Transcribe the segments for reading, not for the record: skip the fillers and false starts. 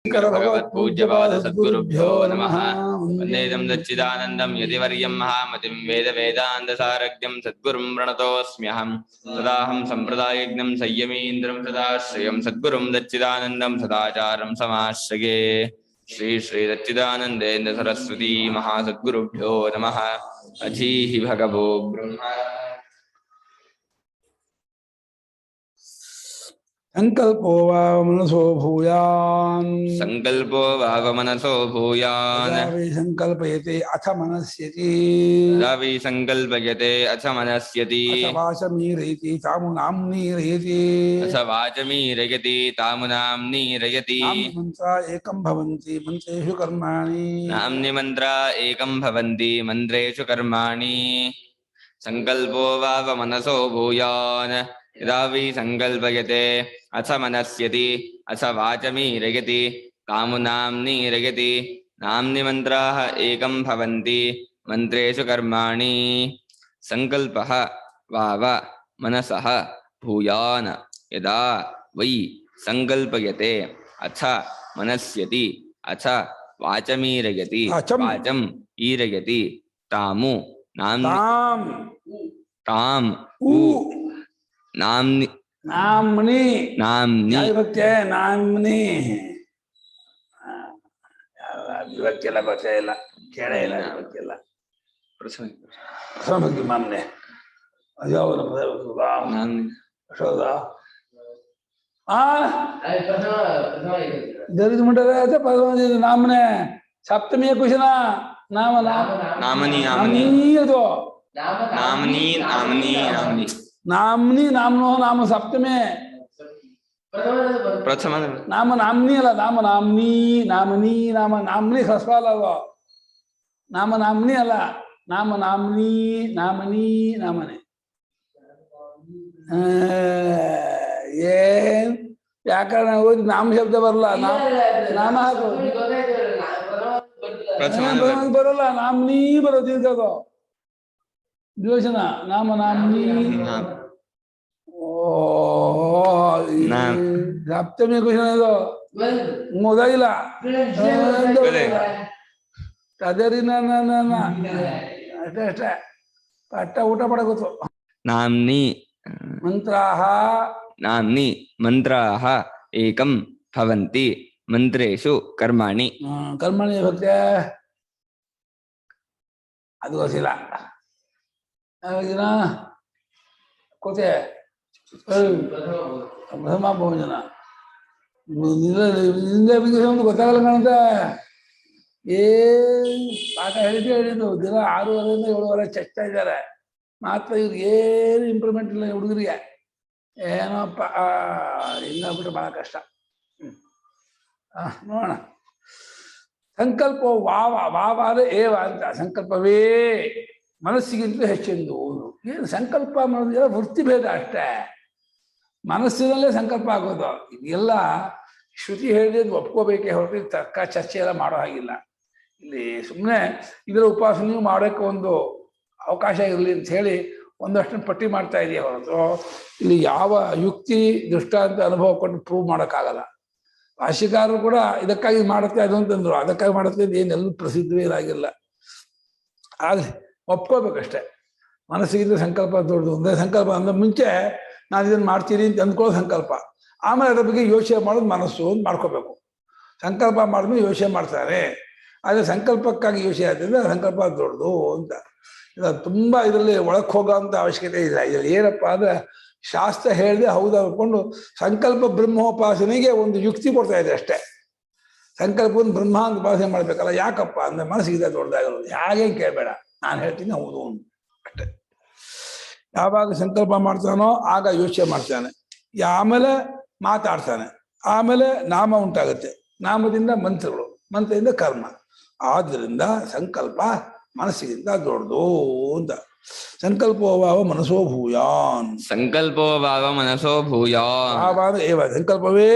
भगवत्पूज्यपाद सद्गुरुभ्यो नमः। वन्देदं दच्चिदानन्दं यतिवर्यं महामतिं वेद वेदान्तसारज्ञं सद्गुरुं प्रणतोऽस्म्यहं। सदाहं सम्प्रदायज्ञं संयमीन्द्रं सदाश्रयं सद्गुरुं दच्चिदानन्दं सदाचारं समाश्रये। श्री श्री दच्चिदानन्देन्द्र सरस्वती महासद्गुरुभ्यो नमः। अधीः भगवो ब्रह्म संकल्पो वाव मनसो भूयान् संकल्पो वाव मनसो भूयान् वै संकल्पयते अथ मनस्यति रवि संकल्पयते अथ मनस्यति अथ वाचमीरयति तामुनाम्नीरयति अथ वाचमीरयति तामुनाम्नीरयति नाम्नि मन्त्रा एकं भवन्ति मन्त्रेषु कर्माणि नाम्नि मन्त्रा एकं भवन्ति मन्त्रेषु कर्माणि। संकल्पो वाव मनसो भूयान् यदा वै संकल्पयते अथ मनस्यति अथ वाचमीरयति कामुनाम्नीरयति नाम्नि मन्त्राः एकं भवन्ति मन्त्रेषु कर्माणि। संकल्पः वाव मनसः भूयान् यदा वै संकल्पयते अथ मनस्यति अथ वाचमीरयति वाचम् ईरयति तामु ताम् नाम्नि नाम्नि नाम्नि विभक्ति नाम्नि विभक्ति ಎಲ್ಲ ಬರ್ತಾ ಇಲ್ಲ ಕೇಳೇ ಇಲ್ಲ ವಿಭಕ್ತಿ ಎಲ್ಲ ಪ್ರಥಮ ಮಾಮ್ನೆ ಅಯ್ಯೋ दरिद्र मंडल नामने सप्तमी कुशना नाम नामनी नामनी नामनी नामनी नामनी नामनी नामनो नाम सप्तमे प्रथम नाम नामनी अಲ್ಲ नाम नामनी नामनी नाम नामनी खस्वाल ಅಲ್ವಾ नाम नामनी ಅಲ್ಲ नाम नामनी नामनी नामने ಏನ್ ವ್ಯಾಕರಣ ಓದಿ ನಾಮ ಶಬ್ದ ಬರಲ್ಲ ನಾಮ ಹಾಕು ಬರಲ್ಲ ನಾಮ್ನಿ ಬರೋದು ಇರ್ಗದು ದ್ವೇಷನ ನಾಮ ನಾಮ್ನಿ ಸಪ್ತಮಿ ಕುಶನ ಇದು ಮೊದಲಿಲ್ಲ ಅದೇ ಅಷ್ಟೇ ಅಷ್ಟೇ ಪಟ್ಟ ಊಟ ಪಡಗೋತು नाम्नि ಮಂತ್ರಾಹ नाम्नि मन्त्राः एकं भवन्ति मन्त्रेषु कर्माणि। कर्मणि भक्ति ಅದು ಗೊತ್ತಿಲ್ಲ ಕೋತೆ ಪ್ರಥಮ ಭೋಜನ ಒಂದು ಗೊತ್ತಾಗಲ್ಲ ಕಾಣುತ್ತೆ ಪಾಠ ಹೇಳಿದ್ದು ದಿನ 6:30 7:30 ಚಚ್ತಾ ಇದ್ದಾರೆ ಮಾತ್ರ ಇವ್ರಿಗೆ ಏನು ಇಂಪ್ರೂವ್ಮೆಂಟ್ ಇಲ್ಲ ಹುಡುಗರಿಗೆ ಏನೋಪ್ಪ ಇಲ್ಲ ಬಿಟ್ಟು ಬಹಳ ಕಷ್ಟ ನೋಡೋಣ ಸಂಕಲ್ಪ ವಾವ ಅಂದ್ರೆ ಏವ ಅಂತ ಸಂಕಲ್ಪವೇ ಮನಸ್ಸಿಗಿಂತ ಹೆಚ್ಚೆಂದು ಏನು ಸಂಕಲ್ಪ ಮಾಡೋದು ಎಲ್ಲ ವೃತ್ತಿ ಭೇದ ಅಷ್ಟೇ ಮನಸ್ಸಿನಲ್ಲೇ ಸಂಕಲ್ಪ ಆಗೋದು ಇದೆಲ್ಲ ಶ್ರುತಿ ಹೇಳಿದ್ದು ಒಪ್ಕೋಬೇಕೇ ಹೊರತು ತರ್ಕ ಚರ್ಚೆ ಎಲ್ಲ ಮಾಡೋ ಹಾಗಿಲ್ಲ ಇಲ್ಲಿ ಸುಮ್ಮನೆ ಇದರ ಉಪಾಸನೆಯೂ ಮಾಡೋಕ್ಕೆ ಒಂದು ಅವಕಾಶ ಇರಲಿ ಅಂತ ಹೇಳಿ ಒಂದಷ್ಟು ಪಟ್ಟಿ ಮಾಡ್ತಾ ಇದೆಯಾ ಹೊರತು ಇಲ್ಲಿ ಯಾವ ಯುಕ್ತಿ ದೃಷ್ಟಾಂತ ಅನುಭವ ಕೊಂಡು ಪ್ರೂವ್ ಮಾಡೋಕ್ಕಾಗಲ್ಲ. ಭಾಷ್ಯಕಾರರು ಕೂಡ ಇದಕ್ಕಾಗಿ ಮಾಡುತ್ತೆ ಅದು ಅಂತಂದ್ರು, ಅದಕ್ಕಾಗಿ ಮಾಡುತ್ತೆ ಏನೆಲ್ಲ ಪ್ರಸಿದ್ಧವೇ ಇದಾಗಿಲ್ಲ. ಆದರೆ ಒಪ್ಕೋಬೇಕಷ್ಟೆ, ಮನಸ್ಸಿಗಿಂತ ಸಂಕಲ್ಪ ದೊಡ್ಡದು ಅಂದರೆ ಸಂಕಲ್ಪ ಅಂದ್ರೆ ಮುಂಚೆ ನಾನು ಇದನ್ನು ಮಾಡ್ತೀನಿ ಅಂತ ಅಂದ್ಕೊಳ್ಳೋ ಸಂಕಲ್ಪ, ಆಮೇಲೆ ಅದ್ರ ಬಗ್ಗೆ ಯೋಚನೆ ಮಾಡೋದು ಮನಸ್ಸು ಅಂತ ಮಾಡ್ಕೋಬೇಕು. ಸಂಕಲ್ಪ ಮಾಡಿದ್ಮೇಲೆ ಯೋಚನೆ ಮಾಡ್ತಾರೆ, ಆದರೆ ಸಂಕಲ್ಪಕ್ಕಾಗಿ ಯೋಚನೆ ಆಗ್ತದೆ ಸಂಕಲ್ಪ ದೊಡ್ಡದು ಅಂತ. ಇದು ತುಂಬ ಇದರಲ್ಲಿ ಒಳಕ್ಕೆ ಹೋಗೋಂಥ ಅವಶ್ಯಕತೆ ಇಲ್ಲ. ಇದರಲ್ಲಿ ಏನಪ್ಪ ಅಂದ್ರೆ ಶಾಸ್ತ್ರ ಹೇಳಿದೆ ಹೌದು ಅಂದ್ಕೊಂಡು ಸಂಕಲ್ಪ ಬ್ರಹ್ಮೋಪಾಸನೆಗೆ ಒಂದು ಯುಕ್ತಿ ಕೊಡ್ತಾ ಇದೆ ಅಷ್ಟೇ. ಸಂಕಲ್ಪವನ್ನು ಬ್ರಹ್ಮ ಅಂತ ಉಪಾಸನೆ ಮಾಡ್ಬೇಕಲ್ಲ, ಯಾಕಪ್ಪ ಅಂದ್ರೆ ಮನಸ್ಸಿಗೆ ದೊಡ್ಡದಾಗಿರೋದು, ಹಾಗೆ ಕೇಳಬೇಡ, ನಾನು ಹೇಳ್ತೀನಿ ಹೌದು ಅಷ್ಟೇ. ಯಾವಾಗ ಸಂಕಲ್ಪ ಮಾಡ್ತಾನೋ ಆಗ ಯೋಚನೆ ಮಾಡ್ತಾನೆ, ಆಮೇಲೆ ಮಾತಾಡ್ತಾನೆ, ಆಮೇಲೆ ನಾಮ ಉಂಟಾಗುತ್ತೆ, ನಾಮದಿಂದ ಮಂತ್ರಗಳು, ಮಂತ್ರದಿಂದ ಕರ್ಮ. ಆದ್ದರಿಂದ ಸಂಕಲ್ಪ ಮನಸ್ಸಿಗಿಂತ ದೊಡ್ಡದು ಅಂತ. ಸಂಕಲ್ಪೋಭಾವ ಮನಸೋ ಭೂಯಾನ್, ಸಂಕಲ್ಪೋಭಾವ ಮನಸೋ ಭೂಯಾನ್ ಭಾವ ಏವ ಸಂಕಲ್ಪವೇ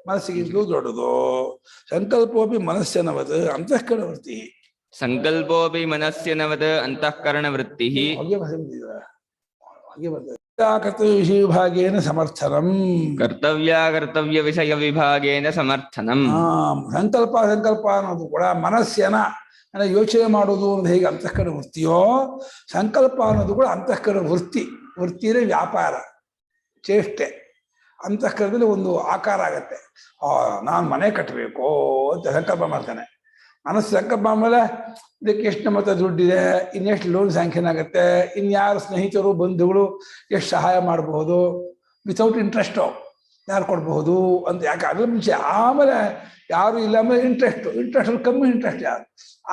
ಮನಸ್ಸಿಗಿಂತಲೂ ದೊಡ್ಡದು. ಸಂಕಲ್ಪೋಪಿ ಮನಸ್ಸನವತ್ ಅಂತಃಕರಣ ವೃತ್ತಿ, ಸಂಕಲ್ಪೋಪಿ ಮನಸ್ಸನವತ್ ಅಂತಃಕರಣ ವೃತ್ತಿ. ಹಾಗೆ ಬರ್ತದೆ. ಕರ್ತವ್ಯ ವಿಷಯ ವಿಭಾಗೇನ ಸಮರ್ಥನಂ. ಕರ್ತವ್ಯ ವಿಷಯ ವಿಭಾಗೇನ ಸಮರ್ಥನಂ. ಸಂಕಲ್ಪ ಅನ್ನೋದು ಕೂಡ ಮನಸ್ಸೇನ ಅಂದ್ರೆ ಯೋಚನೆ ಮಾಡೋದು ಅನ್ನೋದು ಹೇಗೆ ಅಂತಃಕರಣ ವೃತ್ತಿಯೋ, ಸಂಕಲ್ಪ ಅನ್ನೋದು ಕೂಡ ಅಂತಃಕರಣ ವೃತ್ತಿಯೇ ವ್ಯಾಪಾರ ಚೇಷ್ಟೆ. ಅಂತಃಕರಣದಲ್ಲಿ ಒಂದು ಆಕಾರ ಆಗತ್ತೆ. ನಾನು ಮನೆ ಕಟ್ಟಬೇಕು ಅಂತ ಸಂಕಲ್ಪ ಮಾಡ್ತಾನೆ. ಮನಸ್ಸು ಸಂಕಲ್ಪ ಆಮೇಲೆ ಇದಕ್ಕೆ ಎಷ್ಟು ನಮ್ಮ ಹತ್ರ ದುಡ್ಡಿದೆ, ಇನ್ನೆಷ್ಟು ಲೋನ್ ಸ್ಯಾಂಕ್ಷನ್ ಆಗುತ್ತೆ, ಇನ್ಯಾರು ಸ್ನೇಹಿತರು ಬಂಧುಗಳು ಎಷ್ಟು ಸಹಾಯ ಮಾಡಬಹುದು, ವಿತೌಟ್ ಇಂಟ್ರೆಸ್ಟು ಯಾರು ಕೊಡಬಹುದು ಅಂತ. ಯಾಕೆ ಅದ್ರ ಮುಂಚೆ ಆಮೇಲೆ ಯಾರು ಇಲ್ಲ ಆಮೇಲೆ ಇಂಟ್ರೆಸ್ಟ್ ಕಮ್ಮಿ ಇಂಟ್ರೆಸ್ಟ್ ಯಾರು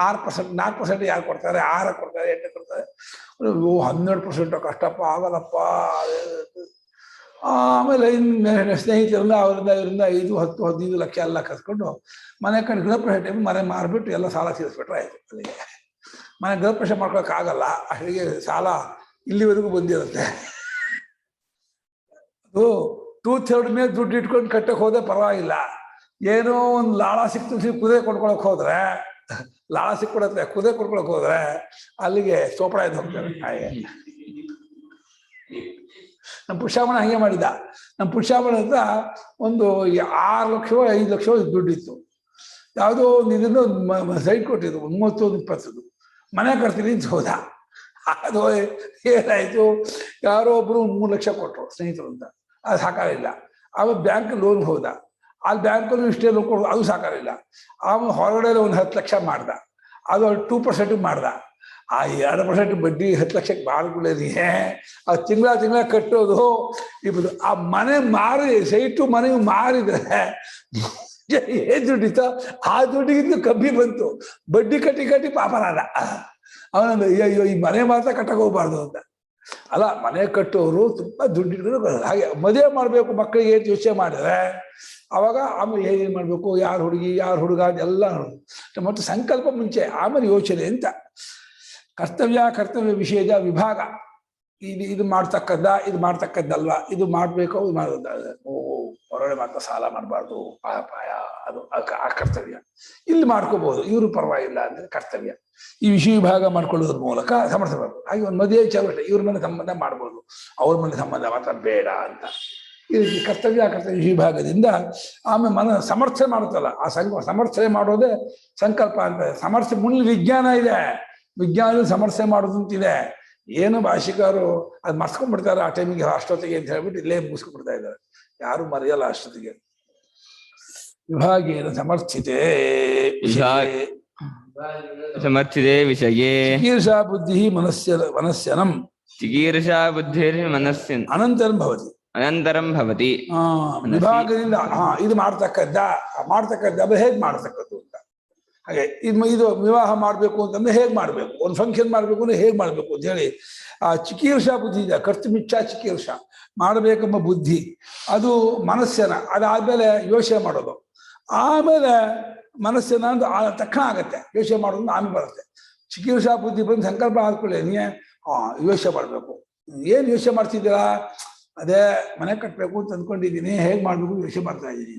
6%, 4% ಯಾರು ಕೊಡ್ತಾರೆ, 6 ಕೊಡ್ತಾರೆ, 8 ಕೊಡ್ತಾರೆ. 12% ಕಷ್ಟಪ್ಪ ಆಗಲ್ಲಪ್ಪ. ಆಮೇಲೆ ಇನ್ನು ಸ್ನೇಹಿತರಿಂದ ಅವರಿಂದ ಇವರಿಂದ 5, 10, 15 ಲಕ್ಷ ಎಲ್ಲ ಕಸ್ಕೊಂಡು ಮನೆ ಕಡೆ ಗೃಹಪ್ರವೇಶ ಟೈಮ್ ಮನೆ ಮಾರ್ಬಿಟ್ಟು ಎಲ್ಲ ಸಾಲ ತೀರಿಸ್ಬಿಟ್ರೆ ಆಯ್ತು. ಅಲ್ಲಿಗೆ ಮನೆ ಗೃಹಪ್ರವೇಶ ಮಾಡ್ಕೊಳಕ್ಕಾಗಲ್ಲ, ಅಲ್ಲಿಗೆ ಸಾಲ ಇಲ್ಲಿವರೆಗೂ ಬಂದಿರುತ್ತೆ. ಅದು 2/3 ಮೇಲೆ ದುಡ್ಡು ಇಟ್ಕೊಂಡು ಕಟ್ಟಕ್ಕೆ ಹೋದ್ರೆ ಪರವಾಗಿಲ್ಲ. ಏನೋ ಒಂದು ಲಾಳ ಸಿಕ್ತು ಕುದುರೆ ಕೊಡ್ಕೊಳಕ್ ಹೋದ್ರೆ, ಲಾಳ ಸಿಕ್ಕೊಡತ್ತೆ, ಕುದುರೆ ಕೊಡ್ಕೊಳಕ್ ಹೋದ್ರೆ ಅಲ್ಲಿಗೆ ಸೋಪಡ ಎದ್ದು ಹೋಗ್ತಾರೆ. ಹಾಗೆ ನಮ್ಮ ಪುಷ್ಯಾಮಣ ಹಂಗೆ ಮಾಡಿದ್ದ. ನಮ್ಮ ಪುಷ್ಯಾಮಣ ಅಂತ ಒಂದು 6 ಲಕ್ಷವೋ 5 ಲಕ್ಷವೋ ದುಡ್ಡಿತ್ತು. ಯಾವುದೋ ಒಂದು ಇದನ್ನು ಸೈಟ್ ಕೊಟ್ಟಿದ್ದು 31-20 ಮನೆ ಕಟ್ತೀನಿ ಅಂತ ಹೋದ. ಅದು ಏನಾಯ್ತು, ಯಾರೋ ಒಬ್ರು 3 ಲಕ್ಷ ಕೊಟ್ಟರು ಸ್ನೇಹಿತರು ಅಂತ, ಅದು ಸಾಕಾಗಿಲ್ಲ. ಆಮೇಲೆ ಬ್ಯಾಂಕ್ ಲೋನ್ ಹೋದ, ಅಲ್ಲಿ ಬ್ಯಾಂಕಲ್ಲೂ ಇಷ್ಟೇ ಲೋನ್ ಕೊಡೋದು, ಅದು ಸಾಕಾಗಿಲ್ಲ. ಆಮೇಲೆ ಹೊರಗಡೆ ಒಂದು 10 ಲಕ್ಷ ಮಾಡ್ದ, ಅದು 2% ಮಾಡ್ದ. ಆ 2% ಬಡ್ಡಿ 10 ಲಕ್ಷಕ್ಕೆ ಬಾಳ್ಕೊಳ್ಳಿ. ಅದು ತಿಂಗಳ ಕಟ್ಟೋದು ಇಬ್ಬರು. ಆ ಮನೆ ಮಾರಿ ಸೈಟು ಮನೆ ಮಾರಿದ್ರೆ ಏನ್ ದುಡ್ಡಿತ್ತು, ಆ ದುಡ್ಡಿಗಿಂತ ಕಮ್ಮಿ ಬಂತು. ಬಡ್ಡಿ ಕಟ್ಟಿ ಪಾಪರಾದ. ಅವನಂದ ಅಯ್ಯೋ ಈ ಮನೆ ಮಾತ್ರ ಕಟ್ಟಕ್ಕೆ ಹೋಗ್ಬಾರ್ದು ಅಂತ. ಅಲ್ಲ, ಮನೆ ಕಟ್ಟೋರು ತುಂಬಾ ದುಡ್ಡಿಟ್ಟು ಹಾಗೆ ಮದುವೆ ಮಾಡ್ಬೇಕು ಮಕ್ಕಳಿಗೆ ಯೋಚನೆ ಮಾಡಿದ್ರೆ ಅವಾಗ ಆಮೇಲೆ ಏನ್ ಮಾಡ್ಬೇಕು, ಯಾರು ಹುಡುಗಿ ಯಾರು ಹುಡುಗ ಎಲ್ಲ ಮತ್ತು ಸಂಕಲ್ಪ ಮುಂಚೆ ಆಮೇಲೆ ಯೋಚನೆ ಅಂತ. ಕರ್ತವ್ಯ ವಿಷಯದ ವಿಭಾಗ. ಇದು ಮಾಡ್ತಕ್ಕದ್ದಲ್ವಾ, ಇದು ಮಾಡ್ಬೇಕು, ಇದು ಮಾಡೋದ. ಹೊರಗಡೆ ಮಾತ್ರ ಸಾಲ ಮಾಡಬಾರ್ದು, ಪಾಯ ಅದು ಆ ಕರ್ತವ್ಯ. ಇಲ್ಲಿ ಮಾಡ್ಕೋಬಹುದು, ಇವರು ಪರವಾಗಿಲ್ಲ ಅಂದ್ರೆ ಕರ್ತವ್ಯ. ಈ ವಿಷಯ ವಿಭಾಗ ಮಾಡ್ಕೊಳ್ಳೋದ್ರ ಮೂಲಕ ಸಮರ್ಥಬೇಕು. ಹಾಗೆ ಒಂದು ಮದುವೆ ಚೌಟ, ಇವ್ರ ಮೇಲೆ ಸಂಬಂಧ ಮಾಡ್ಬೋದು, ಅವ್ರ ಮೇಲೆ ಸಂಬಂಧ ಮಾತ್ರ ಬೇಡ ಅಂತ. ಈ ರೀತಿ ಕರ್ತವ್ಯ ವಿಷಯ ವಿಭಾಗದಿಂದ ಆಮೇಲೆ ಸಮರ್ಥನೆ ಮಾಡುತ್ತಲ್ಲ, ಆ ಸಮರ್ಥನೆ ಮಾಡೋದೇ ಸಂಕಲ್ಪ ಅಂತ. ಸಮರ್ಥನೆ ಮುಂದೆ ವಿಜ್ಞಾನ ಇದೆ, ವಿಜ್ಞಾನ ಸಮರ್ಥನೆ ಮಾಡೋದು ಅಂತಿದೆ. ಏನು ಭಾಷಿಕರು ಅದು ಮರ್ಸ್ಕೊಂಡ್ಬಿಡ್ತಾರೆ ಆ ಟೈಮಿಗೆ, ಅಷ್ಟೊತ್ತಿಗೆ ಅಂತ ಹೇಳ್ಬಿಟ್ಟು ಇಲ್ಲೇ ಮುಗಿಸ್ಕೊಂಡ್ಬಿಡ್ತಾ ಇದ್ದಾರೆ. ಯಾರು ಮರೆಯಲ್ಲ ಅಷ್ಟೊತ್ತಿಗೆ. ವಿಭಾಗೇನ ಸಮರ್ಥಿತೆ ವಿಷಯೇ ಚಿಕೀರ್ಷಾ ಬುದ್ಧಿ ಮನಸ್ಸನಂ ಚಿಕೀರ್ಷಾ ಬುದ್ಧಿರ್ ಮನಸ್ಸಿನ ಅನಂತರಂ ಭವತಿ. ವಿಭಾಗದಿಂದ ಇದು ಮಾಡ್ತಕ್ಕದ್ದ ಹೇಗ್ ಮಾಡ್ತಕ್ಕದ್ದು ಅಂತ. ಹಾಗೆ ಇದು ವಿವಾಹ ಮಾಡ್ಬೇಕು ಅಂತಂದ್ರೆ ಹೇಗ್ ಮಾಡ್ಬೇಕು, ಒಂದು ಫಂಕ್ಷನ್ ಮಾಡ್ಬೇಕು ಅಂದ್ರೆ ಹೇಗ್ ಮಾಡ್ಬೇಕು ಅಂತ ಹೇಳಿ ಆ ಚಿಕೀರ್ಷಾ ಬುದ್ಧಿ ಇದೆ. ಕರ್ತುಮಿಚ್ಛಾ ಚಿಕೀರ್ಷ ಮಾಡಬೇಕೆಂಬ ಬುದ್ಧಿ, ಅದು ಮನಸ್ಸನ. ಅದಾದ್ಮೇಲೆ ಯೋಚನೆ ಮಾಡೋದು, ಆಮೇಲೆ ಮನಸ್ಸನ ಅಂತ ತಕ್ಷಣ ಆಗತ್ತೆ. ಯೋಚನೆ ಮಾಡೋದು ಆಮೇಲೆ ಬರುತ್ತೆ. ಚಿಕೀರ್ಷಾ ಬುದ್ಧಿ ಬಂದು ಸಂಕಲ್ಪ ಆದ್ಕೊಳ್ಳಿ, ನೀ ಯೋಚನೆ ಮಾಡ್ಬೇಕು. ಏನ್ ಯೋಚನೆ ಮಾಡ್ತಿದ್ದೀರಾ? ಅದೇ ಮನೆ ಕಟ್ಟಬೇಕು ಅಂತ ಅಂದ್ಕೊಂಡಿದ್ದೀನಿ, ಹೇಗ್ ಮಾಡ್ಬೇಕು ಯೋಚನೆ ಮಾಡ್ತಾ ಇದ್ದೀನಿ.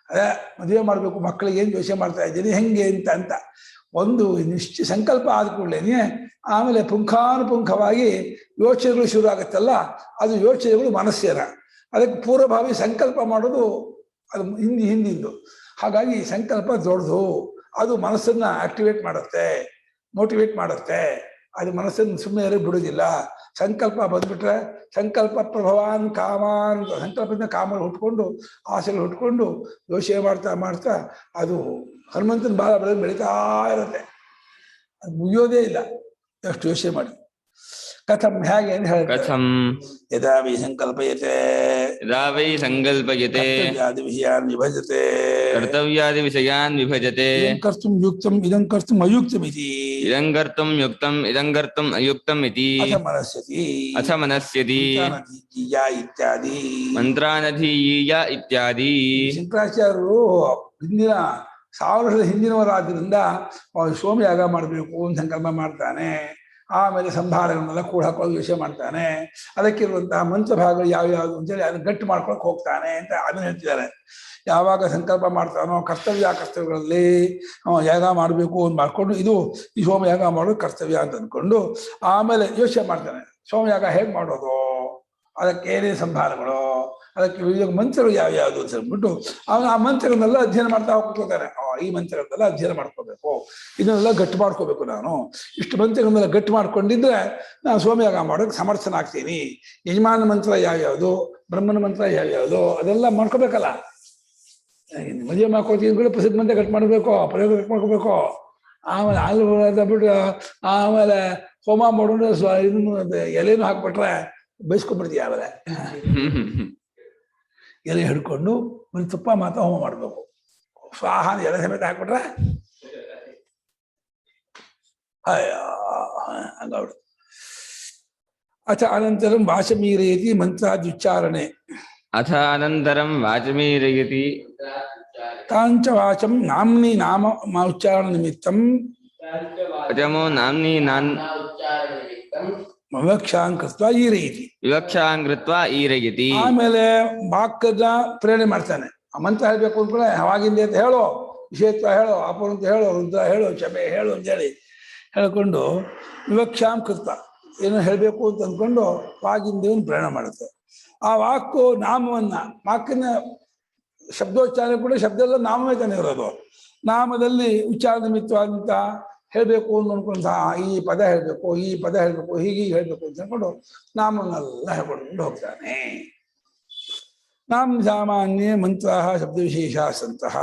ಅದೇ ಮದುವೆ ಮಾಡ್ಬೇಕು, ಮಕ್ಕಳಿಗೆ ಏನು ಯೋಚನೆ ಮಾಡ್ತಾ ಇದ್ದೀನಿ, ಹೆಂಗೆ ಅಂತ ಒಂದು ಸಂಕಲ್ಪ ಆದ ಕೂಡಲೇ ಆಮೇಲೆ ಪುಂಖಾನುಪುಂಖವಾಗಿ ಯೋಚನೆಗಳು ಶುರು ಆಗುತ್ತಲ್ಲ, ಅದು ಯೋಚನೆಗಳು ಮನಸ್ಸೇನ. ಅದಕ್ಕೆ ಪೂರ್ವಭಾವಿ ಸಂಕಲ್ಪ ಮಾಡೋದು ಅದು ಹಿಂದಿಂದು. ಹಾಗಾಗಿ ಸಂಕಲ್ಪ ದೊಡ್ಡದು, ಅದು ಮನಸ್ಸನ್ನ ಆಕ್ಟಿವೇಟ್ ಮಾಡುತ್ತೆ, ಮೋಟಿವೇಟ್ ಮಾಡುತ್ತೆ. ಅದು ಮನಸ್ಸನ್ನು ಸುಮ್ಮನೆ ಬಿಡೋದಿಲ್ಲ. ಸಂಕಲ್ಪ ಬಂದ್ಬಿಟ್ರೆ ಸಂಕಲ್ಪ ಪ್ರಭವಾನ್ ಕಾಮಾನ್, ಸಂಕಲ್ಪದಿಂದ ಕಾಮಗಳು ಹುಟ್ಕೊಂಡು ಆಸೆಗಳು ಹುಟ್ಕೊಂಡು ಯೋಚನೆ ಮಾಡ್ತಾ ಅದು ಹನುಮಂತನ ಬಾಲ ಬೆಳೀತಾ ಇರುತ್ತೆ. ಅದು ಮುಗಿಯೋದೇ ಇಲ್ಲ ಎಷ್ಟು ಯೋಚನೆ ಮಾಡಿ. ಕಥಂ ಹೇಗೆ ಅಂತ ಹೇಳ್ತಾರೆ, ಯದಾ ವೈ ಸಂಕಲ್ಪಯತೆ ಕರ್ತವ್ಯಾದಿ ವಿಷಯಾನ್ ವಿಭಜತೆ ಕರ್ತುಂ ಯುಕ್ತಂ ಇದಂ ಕರ್ತುಂ ಅಯುಕ್ತಮಿತಿ ಇದಂ ಕರ್ತುಂ ಅಯುಕ್ತಂ ಇತಿ ಅಥ ಮನಸ್ಯತಿ ಇತ್ಯಾದಿ ಮಂತ್ರಾನಧೀಯ ಇತ್ಯಾದಿ. ಶಂಕರಾಚಾರ್ಯರು ಹಿಂದಿನ 1000 ವರ್ಷದ ಹಿಂದಿನವರಾದ್ರಿಂದ ಸೋಮಯಾಗ ಮಾಡಬೇಕು ಅಂತ ಸಂಕಲ್ಪ ಮಾಡ್ತಾನೆ. ಆಮೇಲೆ ಸಂಭಾರಗಳನ್ನೆಲ್ಲ ಕೂಡ ಹಾಕೊಳ್ಳೋದು ಯೋಚನೆ ಮಾಡ್ತಾನೆ. ಅದಕ್ಕಿರುವಂತಹ ಮಂತ್ರಭಾಗಗಳು ಯಾವ್ಯಾವುದು ಅಂತೇಳಿ ಅದನ್ನ ಗಟ್ಟಿ ಮಾಡ್ಕೊಳಕ್ ಹೋಗ್ತಾನೆ ಅಂತ ಅದನ್ನ ಹೇಳ್ತಿದ್ದಾರೆ. ಯಾವಾಗ ಸಂಕಲ್ಪ ಮಾಡ್ತಾನೋ ಕರ್ತವ್ಯಗಳಲ್ಲಿ ಯಾಗ ಮಾಡಬೇಕು ಅಂತ ಮಾಡ್ಕೊಂಡು ಇದು ಈ ಸೋಮಯಾಗ ಮಾಡೋದು ಕರ್ತವ್ಯ ಅಂತ ಅಂದ್ಕೊಂಡು ಆಮೇಲೆ ಯೋಚನೆ ಮಾಡ್ತಾನೆ, ಸೋಮಯಾಗ ಹೇಗ್ ಮಾಡೋದು ಅದಕ್ಕೆ ಏನೇ ಸಂಭಾರಗಳು, ಅದಕ್ಕೆ ವಿವಿಧ ಮಂತ್ರಗಳು ಯಾವ್ಯಾವುದು ಅಂತ ಹೇಳ್ಬಿಟ್ಟು ಅವನು ಆ ಮಂತ್ರಗಳನ್ನೆಲ್ಲ ಅಧ್ಯಯನ ಮಾಡ್ತಾ ಹೋಗ್ತಾನೆ. ಈ ಮಂತ್ರಗಳನ್ನೆಲ್ಲ ಅಧ್ಯಯನ ಮಾಡ್ಕೋಬೇಕು, ಇದನ್ನೆಲ್ಲ ಗಟ್ಟಿ ಮಾಡ್ಕೋಬೇಕು. ನಾನು ಇಷ್ಟು ಮಂತ್ರಗಳನ್ನೆಲ್ಲ ಗಟ್ಟಿ ಮಾಡ್ಕೊಂಡಿದ್ರೆ ನಾನು ಸೋಮಯಾಗ ಮಾಡೋಕೆ ಸಮರ್ಥನಾಗ್ತೀನಿ. ಯಜಮಾನ ಮಂತ್ರ ಯಾವ್ಯಾವುದು, ಬ್ರಹ್ಮನ ಮಂತ್ರ ಯಾವ್ಯಾವುದು ಅದೆಲ್ಲ ಮಾಡ್ಕೋಬೇಕಲ್ಲ. ಮದುವೆ ಮಾಡ್ಕೋತೀನಿ ಕೂಡ ಪ್ರಸಿದ್ಧ ಮಂತ್ರ ಗಟ್ಟಿ ಮಾಡಬೇಕು, ಪ್ರಯೋಗ ಗಟ್ಟಿ ಮಾಡ್ಕೋಬೇಕು. ಆಮೇಲೆ ಹಾಲು ಬಿಟ್ಟು ಆಮೇಲೆ ಹೋಮ ಮಾಡೋಣ, ಇದನ್ನು ಎಲೆನೂ ಹಾಕ್ಬಿಟ್ರೆ ಬೈಸ್ಕೊಂಡ್ಬಿಡ್ತೀವಿ. ಆಮೇಲೆ ಎಲೆ ಹಿಡ್ಕೊಂಡು ಒಂದು ತುಪ್ಪ ಮಾತ್ರ ಹೋಮ ಮಾಡಬೇಕು. ಸ್ವಾಹ ಎಲೆ ಸಮೇತ ಹಾಕ್ಬಿಟ್ರೆ ಹಂಗಾಗ್ಬಿಡು. ಅಥ ಅನಂತರಂ ವಾಚಮೀರಯತಿ ಮಂತ್ರಾದ್ಯುಚ್ಚಾರಣೆ. ಅಥ ಅನಂತರಂ ವಾಚಮೀರಯತಿ ತಾಂಚ ವಾಚಂ ನಾಮ್ನಿ ನಾಮ ಉಚ್ಚಾರಣ ನಿಮಿತ್ತಂ ವಚಮೋ ನಾಮ್ನಿ ವಿವಕ್ಷಾಂ ಕೃತ್ವಾ ಈರಯತಿ. ವಿವಕ್ಷಾಂ ಕೃತ್ವಾ ಈರಯತಿ. ಆಮೇಲೆ ವಾಕ್ಯದ ಪ್ರೇರಣೆ ಮಾಡ್ತಾನೆ. ಆ ಮಂತ್ರ ಹೇಳ್ಬೇಕು ಅಂದ್ಕೊಳ್ಳೆ ಅವಾಗಿಂದ ಅಂತ ಹೇಳೋ, ವಿಷಯತ್ವ ಹೇಳೋ, ಅಪೂರ್ವ ಅಂತ ಹೇಳೋ, ರುದ್ರ ಹೇಳೋ, ಕ್ಷಮೆ ಹೇಳು ಅಂತೇಳಿ ಹೇಳ್ಕೊಂಡು ವಿವಕ್ಷಾಂ ಕೃತ್ವ ಏನೋ ಹೇಳಬೇಕು ಅಂತ ಅಂದ್ಕೊಂಡು ವಾಗಿಂದೇವನು ಪ್ರೇರಣೆ ಮಾಡುತ್ತೆ. ಆ ವಾಕು ನಾಮವನ್ನ, ವಾಕಿನ ಶಬ್ದೋಚ್ಚಾರಣೆ ಕೂಡ ಶಬ್ದ ಎಲ್ಲ ನಾಮವೇ ತಾನೇ ಇರೋದು. ನಾಮದಲ್ಲಿ ಉಚ್ಚಾರ ನಿಮಿತ್ತವಾದಂತ ಹೇಳಬೇಕು ಅಂದ್ಕೊಂಡ ಈ ಪದ ಹೇಳಬೇಕು, ಈ ಪದ ಹೇಳಬೇಕು, ಹೀಗೆ ಹೇಳಬೇಕು ಅಂತ ಅಂದ್ಕೊಂಡು ನಾಮವನ್ನೆಲ್ಲ ಹೇಳ್ಕೊಂಡು ಹೋಗ್ತಾನೆ. ನಾಮ ಸಾಮಾನ್ಯ ಮಂತ್ರ ಶಬ್ದ ವಿಶೇಷ ಸಂತಹ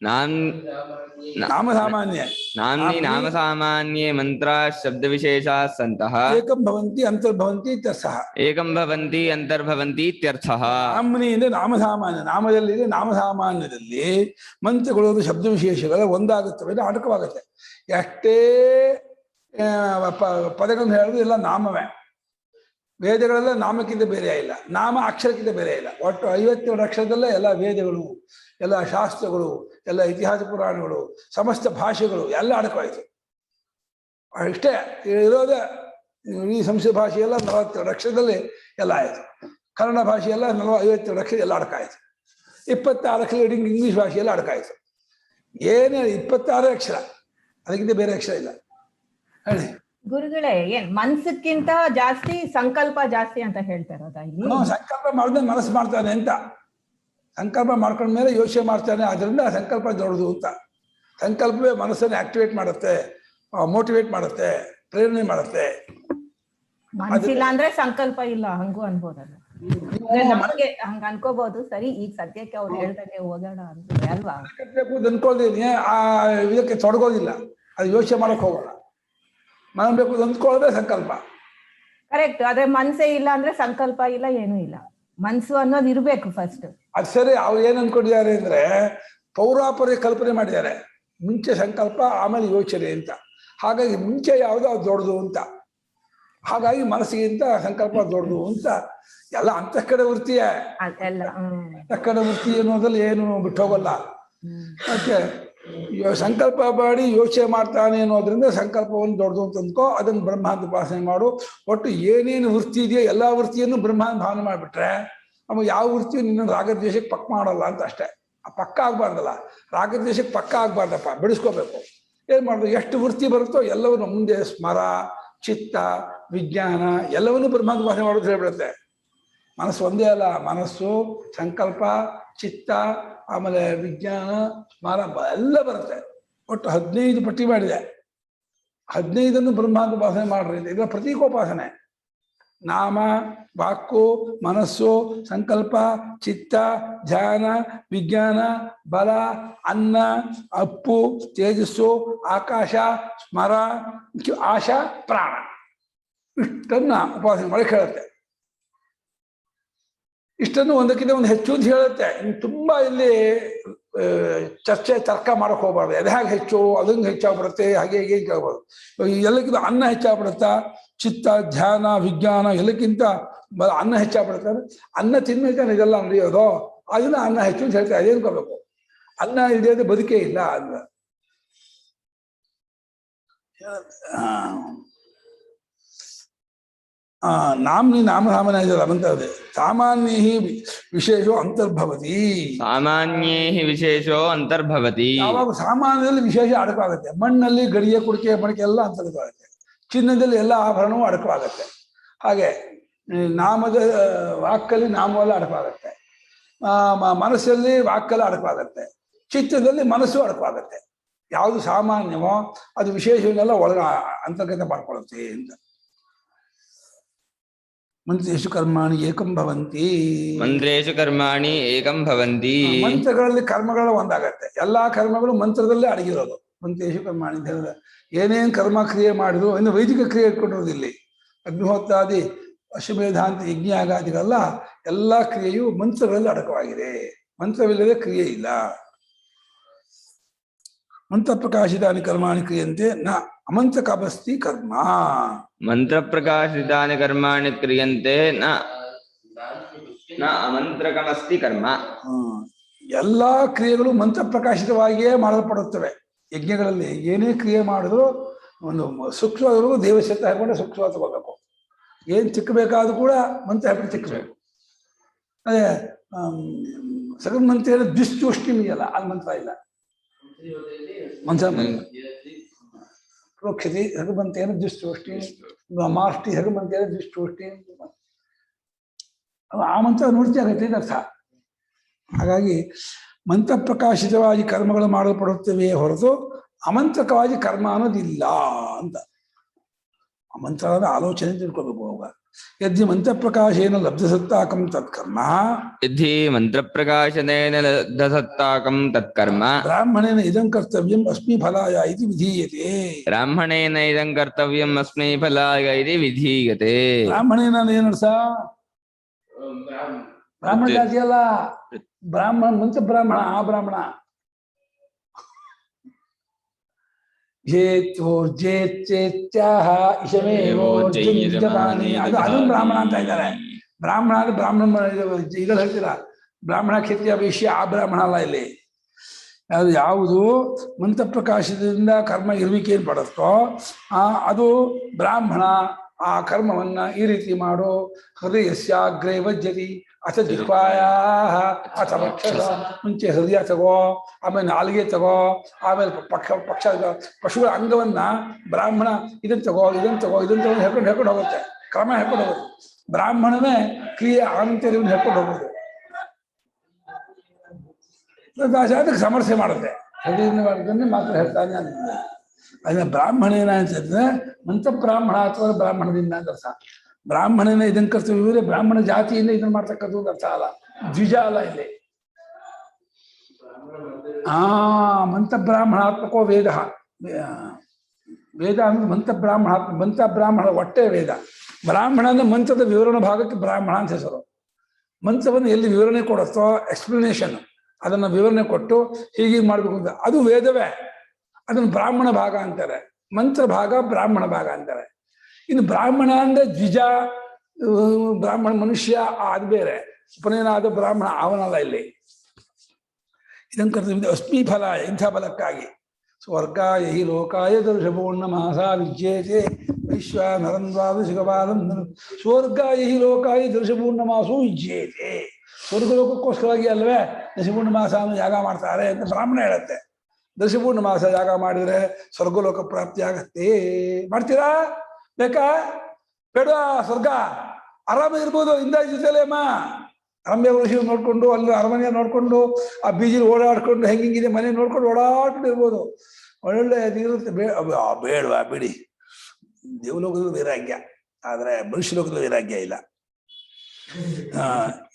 ನಾಮ ಸಾಮಾನ್ಯ ನಾಮ್ನಿ ನಾಮ ಸಾಮಾನ್ಯೇ ಮಂತ್ರ ಶಬ್ದ ವಿಶೇಷಾ ಸಂತಃ ಏಕಂ ಭವಂತಿ ಅಂತರ್ಭವಂತಿ ಇತ್ಯರ್ಥಃ. ಏಕಂ ಭವಂತಿ ಅಂತರ್ಭವಂತಿ ಇತ್ಯರ್ಥಃ. ನಾಮ್ನಿ ಅಂದ್ರೆ ನಾಮ ಸಾಮಾನ್ಯ, ನಾಮದಲ್ಲಿದೆ ನಾಮ ಸಾಮಾನ್ಯದಲ್ಲಿ ಮಂತ್ರಗಳು ಶಬ್ದ ವಿಶೇಷಗಳ ಒಂದಾಗುತ್ತವೆ, ನಾಟಕವಾಗುತ್ತೆ. ಎಷ್ಟೇ ಪದಗಳನ್ನು ಹೇಳಿದ್ರು ಎಲ್ಲ ನಾಮವೇ. ವೇದಗಳೆಲ್ಲ ನಾಮಕ್ಕಿಂತ ಬೇರೆ ಇಲ್ಲ, ನಾಮ ಅಕ್ಷರಕ್ಕಿಂತ ಬೇರೆ ಇಲ್ಲ. ಒಟ್ಟು 57 ಅಕ್ಷರದಲ್ಲೇ ಎಲ್ಲ ವೇದಗಳು, ಎಲ್ಲ ಶಾಸ್ತ್ರಗಳು, ಎಲ್ಲ ಇತಿಹಾಸ ಪುರಾಣಗಳು, ಸಮಸ್ತ ಭಾಷೆಗಳು ಎಲ್ಲ ಅಡಕವಾಯಿತು. ಇಷ್ಟೇ ಇರೋದೇ ಈ ಸಂಸ್ಕೃತ ಭಾಷೆ ಎಲ್ಲ 42 ಅಕ್ಷರದಲ್ಲಿ ಎಲ್ಲ ಆಯಿತು. ಕನ್ನಡ ಭಾಷೆ ಎಲ್ಲ 52 ಅಕ್ಷರ ಎಲ್ಲ ಅಡಕಾಯಿತು. 26 ಅಕ್ಷರ ಇಂಗ್ಲಿಷ್ ಭಾಷೆ ಎಲ್ಲ ಅಡಕಾಯಿತು. ಏನೇ 26 ಅಕ್ಷರ, ಅದಕ್ಕಿಂತ ಬೇರೆ ಅಕ್ಷರ ಇಲ್ಲ. ಹೇಳಿ ಗುರುಗಳೇ, ಏನ್ ಮನ್ಸಕ್ಕಿಂತ ಜಾಸ್ತಿ ಸಂಕಲ್ಪ ಜಾಸ್ತಿ ಅಂತ ಹೇಳ್ತಾರದ ಇಲ್ಲಿ? ಸಂಕಲ್ಪ ಮಾಡಿದ್ರೆ ಮನಸ್ಸು ಮಾಡ್ತಾನೆ ಅಂತ. ಸಂಕಲ್ಪ ಮಾಡ್ಕೊಂಡ್ಮೇಲೆ ಯೋಚನೆ ಮಾಡ್ತಾನೆ, ಅದರಿಂದ ಸಂಕಲ್ಪ ದೊಡ್ಡದು ಅಂತ. ಸಂಕಲ್ಪವೇ ಮನಸ್ಸನ್ನು ಆಕ್ಟಿವೇಟ್ ಮಾಡುತ್ತೆ, ಮೋಟಿವೇಟ್ ಮಾಡುತ್ತೆ, ಪ್ರೇರಣೆ ಮಾಡುತ್ತೆ. ಮನಸ್ಸಿಲ್ಲ ಅಂದ್ರೆ ಸಂಕಲ್ಪ ಇಲ್ಲ ಹಂಗೂ ಅನ್ಬೋದಲ್ಲ. ನಮಗೆ ಹಂಗ ಅನ್ಕೋಬಹುದು. ಸರಿ, ಈಗ ಸದ್ಯಕ್ಕೆ ಅವ್ರು ಹೇಳ್ದಂಗೆ ಓದೋಣ ಅಂತ ಅಲ್ವಾ? ಕಟ್ಟಬೇಕು ಅಂದ್ಕೊಳ್ತೀನಿ, ಆ ಇದಕ್ಕೆ ತೊಡಗೋದಿಲ್ಲ, ಅದು ಯೋಚನೆ ಮಾಡಕ್ ಹೋಗೋಣ. ಮನ ಬೇಕು ಅಂದ್ಕೊಳ್ಳೋದೇ ಸಂಕಲ್ಪ. ಕರೆಕ್ಟ್. ಆದ್ರೆ ಮನ್ಸೇ ಇಲ್ಲ ಅಂದ್ರೆ ಸಂಕಲ್ಪ ಇಲ್ಲ, ಏನೂ ಇಲ್ಲ. ಮನ್ಸು ಅನ್ನೋದು ಇರ್ಬೇಕು ಫಸ್ಟ್. ಅದು ಸರಿ. ಅವ್ರು ಏನ್ ಅನ್ಕೊಂಡಿದ್ದಾರೆ ಅಂದ್ರೆ ಪೌರಾಪರಿ ಕಲ್ಪನೆ ಮಾಡಿದ್ದಾರೆ, ಮುಂಚೆ ಸಂಕಲ್ಪ ಆಮೇಲೆ ಯೋಚನೆ ಅಂತ. ಹಾಗಾಗಿ ಮುಂಚೆ ಯಾವುದು ಅದು ದೊಡ್ಡದು ಅಂತ. ಹಾಗಾಗಿ ಮನಸ್ಸಿಗಿಂತ ಸಂಕಲ್ಪ ದೊಡ್ಡದು ಅಂತ. ಎಲ್ಲ ಅಂತಃಕಡೆ ವೃತ್ತಿಯೇ. ಅಂತಃಕಡೆ ವೃತ್ತಿ ಅನ್ನೋದ್ರಲ್ಲಿ ಏನು ಬಿಟ್ಟು ಹೋಗಲ್ಲ. ಮತ್ತೆ ಸಂಕಲ್ಪ ಮಾಡಿ ಯೋಚನೆ ಮಾಡ್ತಾನೆ ಅನ್ನೋದ್ರಿಂದ ಸಂಕಲ್ಪವನ್ನು ದೊಡ್ಡದು ಅಂತ ಅಂದ್ಕೋ, ಅದನ್ನು ಬ್ರಹ್ಮಾಂತ ಉಪಾಸನೆ ಮಾಡು. ಒಟ್ಟು ಏನೇನು ವೃತ್ತಿ ಇದೆಯೋ ಎಲ್ಲ ವೃತ್ತಿಯನ್ನು ಬ್ರಹ್ಮಾಂತ ಭಾವನೆ ಮಾಡಿಬಿಟ್ರೆ ನಮಗೆ ಯಾವ ವೃತ್ತಿಯು ನಿನ್ನ ರಾಗದ್ವೇಷಕ್ಕೆ ಪಕ್ಕ ಮಾಡಲ್ಲ ಅಂತ ಅಷ್ಟೇ. ಆ ಪಕ್ಕ ಆಗ್ಬಾರ್ದಲ್ಲ, ರಾಗದ್ವೇಷಕ್ಕೆ ಪಕ್ಕ ಆಗ್ಬಾರ್ದಪ್ಪ, ಬೆಳೆಸ್ಕೋಬೇಕು. ಏನ್ ಮಾಡೋದು, ಎಷ್ಟು ವೃತ್ತಿ ಬರುತ್ತೋ ಎಲ್ಲವನ್ನು ಮುಂದೆ ಸ್ಮರ, ಚಿತ್ತ, ವಿಜ್ಞಾನ ಎಲ್ಲವನ್ನೂ ಬ್ರಹ್ಮಾಂತ ಉಪಾಸನೆ ಮಾಡೋದು ಹೇಳ್ಬಿಡುತ್ತೆ. ಮನಸ್ಸು ಒಂದೇ ಅಲ್ಲ, ಮನಸ್ಸು, ಸಂಕಲ್ಪ, ಚಿತ್ತ, ಆಮೇಲೆ ವಿಜ್ಞಾನ, ಸ್ಮರ ಎಲ್ಲ ಬರುತ್ತೆ. ಒಟ್ಟು 15 ಪಟ್ಟಿ ಮಾಡಿದೆ. 15 ಬ್ರಹ್ಮಾಂತ ಉಪಾಸನೆ ಮಾಡ್ರಿ. ಇದರ ಪ್ರತೀಕೋಪಾಸನೆ. ನಾಮ, ವಾಕು, ಮನಸ್ಸು, ಸಂಕಲ್ಪ, ಚಿತ್ತ, ಧ್ಯಾನ, ವಿಜ್ಞಾನ, ಬಲ, ಅನ್ನ, ಅಪ್ಪು, ತೇಜಸ್ಸು, ಆಕಾಶ, ಸ್ಮರ, ಆಶಾ, ಪ್ರಾಣ, ಇಷ್ಟನ್ನ ಉಪಾಸನೆ ಮಾಡಿ ಹೇಳುತ್ತೆ. ಇಷ್ಟನ್ನು ಒಂದಕ್ಕಿಂತ ಒಂದು ಹೆಚ್ಚು ಅಂತ ಹೇಳುತ್ತೆ. ತುಂಬಾ ಇಲ್ಲಿ ಚರ್ಚೆ ತರ್ಕ ಮಾಡಕ್ ಹೋಗ್ಬಾರ್ದು. ಅದು ಹೇಗೆ ಹೆಚ್ಚು, ಅದಂಗೆ ಹೆಚ್ಚಾಗ್ಬಿಡುತ್ತೆ, ಹಾಗೆ ಹೇಗೆ ಕೇಳ್ಬಾರ್ದು. ಎಲ್ಲಕ್ಕಿಂತ ಅನ್ನ ಹೆಚ್ಚಾಗ್ಬಿಡುತ್ತಾ, ಚಿತ್ತ, ಧ್ಯಾನ, ವಿಜ್ಞಾನ ಎಲ್ಲಕ್ಕಿಂತ ಅನ್ನ ಹೆಚ್ಚಾಗ್ಬಿಡುತ್ತೆ. ಅನ್ನ ತಿನ್ಬೇಕಾದ್ರೆ ಇದೆಲ್ಲ ನಡೆಯೋದು, ಅದನ್ನ ಅನ್ನ ಹೆಚ್ಚು ಅಂತ ಹೇಳ್ತಾರೆ. ಅದೇನ್ಕೋಬೇಕು, ಅನ್ನ ಇಲ್ಲದೆ ಬದುಕೇ ಇಲ್ಲ ಅನ್ನ. ನಾಮ್ನಿ ನಾಮ ಸಾಮಾನ್ಯ ಇದೆ. ಸಾಮಾನ್ಯ ವಿಶೇಷೋ ಅಂತರ್ಭವತಿ. ಸಾಮಾನ್ಯೇ ವಿಶೇಷೋ ಅಂತರ್ಭವತಿ. ಯಾವಾಗ ಸಾಮಾನ್ಯದಲ್ಲಿ ವಿಶೇಷ ಅಡಕವಾಗುತ್ತೆ. ಮಣ್ಣಲ್ಲಿ ಗಡಿಗೆ, ಕುಡಿಕೆ, ಮಡಿಕೆ ಎಲ್ಲ ಅಂತರ್ಗತವಾಗುತ್ತೆ. ಚಿನ್ನದಲ್ಲಿ ಎಲ್ಲ ಆಭರಣವೂ ಅಡಕವಾಗುತ್ತೆ. ಹಾಗೆ ನಾಮದ ವಾಕ್ಕಲ್ಲಿ ನಾಮವೆಲ್ಲ ಅಡಕವಾಗತ್ತೆ, ಮನಸ್ಸಲ್ಲಿ ವಾಕೆಲ್ಲ ಅಡಕವಾಗತ್ತೆ, ಚಿತ್ತದಲ್ಲಿ ಮನಸ್ಸು ಅಡಕವಾಗತ್ತೆ. ಯಾವುದು ಸಾಮಾನ್ಯವೋ ಅದು ವಿಶೇಷವನ್ನೆಲ್ಲ ಒಳಗ ಅಂತರ್ಗತ ಮಾಡ್ಕೊಳ್ಳುತ್ತೆ ಅಂತ. ಮಂತ್ರೇಶು ಕರ್ಮಾಣಿ ಏಕಂ ಭವಂತಿ. ಮಂತ್ರೇಶು ಕರ್ಮಾಣಿ ಏಕಂ ಭವಂತಿ. ಮಂತ್ರಗಳಲ್ಲಿ ಕರ್ಮಗಳ ಒಂದಾಗತ್ತೆ. ಎಲ್ಲಾ ಕರ್ಮಗಳು ಮಂತ್ರದಲ್ಲೇ ಅಡಗಿರೋದು. ಮಂತ್ರೇಶು ಕರ್ಮಾಣಿ ಅಂತ ಹೇಳಿದ್ರೆ ಏನೇನು ಕರ್ಮ ಕ್ರಿಯೆ ಮಾಡಿದ್ರು, ಇನ್ನು ವೈದಿಕ ಕ್ರಿಯೆ ಇಟ್ಕೊಂಡಿರೋದು ಇಲ್ಲಿ. ಅಗ್ನಿಹೋತ್ರಾದಿ ಅಶ್ವಮೇಧಾಂತ ಯಜ್ಞಾಗಾದಿಗಳೆಲ್ಲ ಎಲ್ಲ ಕ್ರಿಯೆಯು ಮಂತ್ರಗಳಲ್ಲಿ ಅಡಕವಾಗಿದೆ. ಮಂತ್ರವಿಲ್ಲದೆ ಕ್ರಿಯೆ ಇಲ್ಲ. ಮಂತ್ರ ಪ್ರಕಾಶಿತಾನಿ ಕರ್ಮಾಣಿ ಕ್ರಿಯಂತೆ ನ ಅಮಂತ್ರ ಕಪಸ್ತಿ ಕರ್ಮ. ಮಂತ್ರ ಪ್ರಕಾಶಿತಾನಿ ಕರ್ಮಾಣಿ ಕ್ರಿಯಂತೆ ನ ಅಮಂತ್ರಕಮಸ್ತಿ ಕರ್ಮ. ಎಲ್ಲಾ ಕ್ರಿಯೆಗಳು ಮಂತ್ರ ಪ್ರಕಾಶಿತವಾಗಿಯೇ ಮಾಡಲ್ಪಡುತ್ತವೆ. ಯಜ್ಞಗಳಲ್ಲಿ ಏನೇ ಕ್ರಿಯೆ ಮಾಡಿದ್ರು ಒಂದು ಸೂಕ್ಷ್ಮದವರೆಗೂ ದೇವಶಕ್ತಿ ಹಾಕೊಂಡೆ ಸೂಕ್ಷ್ಮ ತಗೋಬೇಕು. ಏನ್ ಚಿಕ್ಕಬೇಕಾದ್ರೂ ಕೂಡ ಮಂತ್ರ ಹಾಕೊಂಡು ಚಿಕ್ಕಬೇಕು. ಅದೇ ಸಗನ್ ಮಂತ್ರ ಏನು ದ್ವಿಷ್ಟೋಷ್ಟಿ ಇದೆಯಲ್ಲ, ಅಲ್ಲಿ ಮಂತ್ರ ಇಲ್ಲ. ಮಂತ್ರ ಪ್ರೋಕ್ಷತಿ ಹಗಮಂತೇನ ದುಷ್ಟೋಷ್ಟಿ, ಮಾಷ್ಟಿ ಹಗಮಂತೇನ ದುಷ್ಟೋಷ್ಟಿ. ಆ ಮಂತ್ರ ನೋಡ್ತಿ ಆಗತ್ತೆ ಅಂತ ಅರ್ಥ. ಹಾಗಾಗಿ ಮಂತ್ರ ಪ್ರಕಾಶಿತವಾಗಿ ಕರ್ಮಗಳು ಮಾಡಲ್ಪಡುತ್ತವೆಯೇ ಹೊರತು ಅಮಂತ್ರಕವಾಗಿ ಕರ್ಮ ಅನ್ನೋದಿಲ್ಲ ಅಂತ. ಮಂತ್ರದ ಆಲೋಚನೆ ತಿಳ್ಕೋಬೇಕು. ಅವಾಗ ಯದ್ದಿ ಮಂತ್ರ ಪ್ರಕಾಶೇನ ಲಬ್ಧಸತ್ತಾಕಂ ತತ್ಕರ್ಮ, ಯದ್ದಿ ಮಂತ್ರ ಪ್ರಕಾಶನೇನ ಲಬ್ಧಸತ್ತಾಕಂ ತತ್ಕರ್ಮ, ಬ್ರಾಹ್ಮಣೇನ ಇದಂ ಕರ್ತವ್ಯಂ ಅಸ್ಮಿ ಫಲಾಯ ಇತಿ ವಿಧೀಯತೆ. ಬ್ರಾಹ್ಮಣೇನ ಇದಂ ಕರ್ತವ್ಯಂ ಅಸ್ಮೈ ಫಲಾಯ ಇತಿ ವಿಧೀಯತೆ. ಬ್ರಾಹ್ಮಣೇನ ಏನರ್ಥ? ಬ್ರಾಹ್ಮಣ ಜಾತಿ ಅಲ್ಲ, ಬ್ರಾಹ್ಮಣ ಮಂತ್ರ ಬ್ರಾಹ್ಮಣ. ಆ ಬ್ರಾಹ್ಮಣ ಅದು ಬ್ರಾಹ್ಮಣ ಅಂತ ಇದ್ದಾರೆ. ಬ್ರಾಹ್ಮಣ ಅಂದ್ರೆ ಬ್ರಾಹ್ಮಣ ಇದ್ರಲ್ಲಿ ಹೇಳ್ತೀರಾ, ಬ್ರಾಹ್ಮಣ ಕ್ಷತ್ರಿಯ ವೈಶ್ಯ, ಆ ಬ್ರಾಹ್ಮಣ ಅಲ್ಲ ಇಲ್ಲಿ. ಅದು ಯಾವುದು ಮಂತ್ರ ಪ್ರಕಾಶದಿಂದ ಕರ್ಮ ಇರುವಿಕೆ ಏನ್ ಪಡುತ್ತೋ ಅದು ಬ್ರಾಹ್ಮಣ. ಆ ಕರ್ಮವನ್ನ ಈ ರೀತಿ ಮಾಡೋ. ಹೃದಯಸ್ಯಾಗ್ರೇ ವಜ್ಯತಿ ಅಥ ಜಿಹ್ವಾಯ ಅಥ ಪಕ್ಷ. ಮುಂಚೆ ಹೃದಯ ತಗೋ, ಆಮೇಲೆ ನಾಲಿಗೆ ತಗೋ, ಆಮೇಲೆ ಪಕ್ಷ ಪಶುಗಳ ಅಂಗವನ್ನ ಬ್ರಾಹ್ಮಣ ಇದನ್ನ ತಗೋ ಇದನ್ನ ತಗೋ ಇದನ್ನ ತಗೋ ಹೇಳ್ಕೊಂಡು ಹೋಗುತ್ತೆ. ಕ್ರಮ ಹೇಳ್ಕೊಂಡು ಹೋಗೋದು. ಬ್ರಾಹ್ಮಣನೇ ಕ್ರಿಯೆ ಆಂತರ್ಯವನ್ನು ಹೇಳ್ಕೊಂಡು ಹೋಗೋದು. ಅದಕ್ಕೆ ಸಮಸ್ಯೆ ಮಾಡುತ್ತೆ. ಹೃದಯದಿಂದ ಮಾಡಿದ್ದನ್ನೇ ಮಾತ್ರ ಹೇಳ್ತಾನೆ ಅಂತ. ಅದನ್ನ ಬ್ರಾಹ್ಮಣ ಏನಂತಂದ್ರೆ ಮಂತ್ರ ಬ್ರಾಹ್ಮಣ ಅಥವಾ ಬ್ರಾಹ್ಮಣದಿಂದ ಅಂತ ಅರ್ಥ. ಬ್ರಾಹ್ಮಣನ ಇದನ್ನ ಕರ್ತವ್ಯ ಇವರೇ ಬ್ರಾಹ್ಮಣ ಜಾತಿಯಿಂದ ಇದನ್ನ ಮಾಡ್ತಕ್ಕದ್ದು ಅರ್ಥ ಅಲ್ಲ, ದ್ವಿಜ ಅಲ್ಲ ಇಲ್ಲಿ. ಮಂತ್ರ ಬ್ರಾಹ್ಮಣಾತ್ಮಕೋ ವೇದ. ವೇದ ಅಂದ್ರೆ ಮಂತ್ರ ಬ್ರಾಹ್ಮಣಾತ್ಮ. ಮಂತ್ರ ಬ್ರಾಹ್ಮಣ ಒಟ್ಟೆ ವೇದ. ಬ್ರಾಹ್ಮಣ ಅಂದ್ರೆ ಮಂತ್ರದ ವಿವರಣಾ ಭಾಗಕ್ಕೆ ಬ್ರಾಹ್ಮಣ ಅಂತ ಹೆಸರು. ಮಂತ್ರವನ್ನು ಎಲ್ಲಿ ವಿವರಣೆ ಕೊಡುತ್ತೋ ಎಕ್ಸ್ಪ್ಲನೇಷನ್, ಅದನ್ನ ವಿವರಣೆ ಕೊಟ್ಟು ಹೀಗೆ ಮಾಡ್ಬೇಕು ಅಂತ ಅದು ವೇದವೇ. ಅದನ್ನು ಬ್ರಾಹ್ಮಣ ಭಾಗ ಅಂತಾರೆ. ಮಂತ್ರ ಭಾಗ ಬ್ರಾಹ್ಮಣ ಭಾಗ ಅಂತಾರೆ. ಇನ್ನು ಬ್ರಾಹ್ಮಣ ಅಂದ್ರೆ ದ್ವಿಜ, ಬ್ರಾಹ್ಮಣ ಮನುಷ್ಯ ಅದು ಬೇರೆ. ಉಪನಯನ ಆದ ಬ್ರಾಹ್ಮಣ ಅವನಲ್ಲ ಇಲ್ಲಿ. ಇದನ್ನು ಕರ್ತವ್ಯ ಅಸ್ಮಿ ಫಲ, ಇಂಥ ಫಲಕ್ಕಾಗಿ ಸ್ವರ್ಗಾಯ ಹಿ ಲೋಕಾಯ ದರ್ಶಪೂರ್ಣ ಮಾಸ ವಿಜ್ಯೇತೆ ವೈಶ್ವ ನರಂದ್ವಾದ ಶಿಖಪಾಲಂ. ಸ್ವರ್ಗಾಯ ಹಿ ಲೋಕಾಯ ದರ್ಶಪೂರ್ಣ ಮಾಸು ವಿಜ್ಯೇತೆ. ಸ್ವರ್ಗಲೋಕಕ್ಕೋಸ್ಕರವಾಗಿ ಅಲ್ವೇ ದಶಪೂರ್ಣ ಮಾಸ ಯಾಗ ಮಾಡ್ತಾರೆ ಅಂತ ಬ್ರಾಹ್ಮಣ ಹೇಳುತ್ತೆ. ದಶಪೂರ್ಣ ಮಾಸ ಯಾಗ ಮಾಡಿದ್ರೆ ಸ್ವರ್ಗಲೋಕ ಪ್ರಾಪ್ತಿ ಆಗತ್ತೆ. ಮಾಡ್ತೀರಾ? ಬೇಕಾ? ಬೇಡ? ಸ್ವರ್ಗ ಆರಾಮ ಇರ್ಬೋದು ಇಂದ ಜೊತೆಲೆ ಅಮ್ಮ. ಅರಮ್ಯ ಋಷಿ ನೋಡ್ಕೊಂಡು ಅಲ್ಲಿ ಅರಮನೆ ನೋಡ್ಕೊಂಡು ಆ ಬೀಜಿ ಓಡಾಡ್ಕೊಂಡು ಹೆಂಗಿದೆ ಮನೆ ನೋಡ್ಕೊಂಡು ಓಡಾಡ್ಕೊಂಡು ಇರ್ಬೋದು. ಒಳ್ಳೊಳ್ಳೆ ಇರುತ್ತೆ. ಬೇಡವಾ ಬಿಡಿ. ದೇವಲೋಕದ ವೈರಾಗ್ಯ, ಆದ್ರೆ ಮನುಷ್ಯ ಲೋಕದ ವೈರಾಗ್ಯ ಇಲ್ಲ.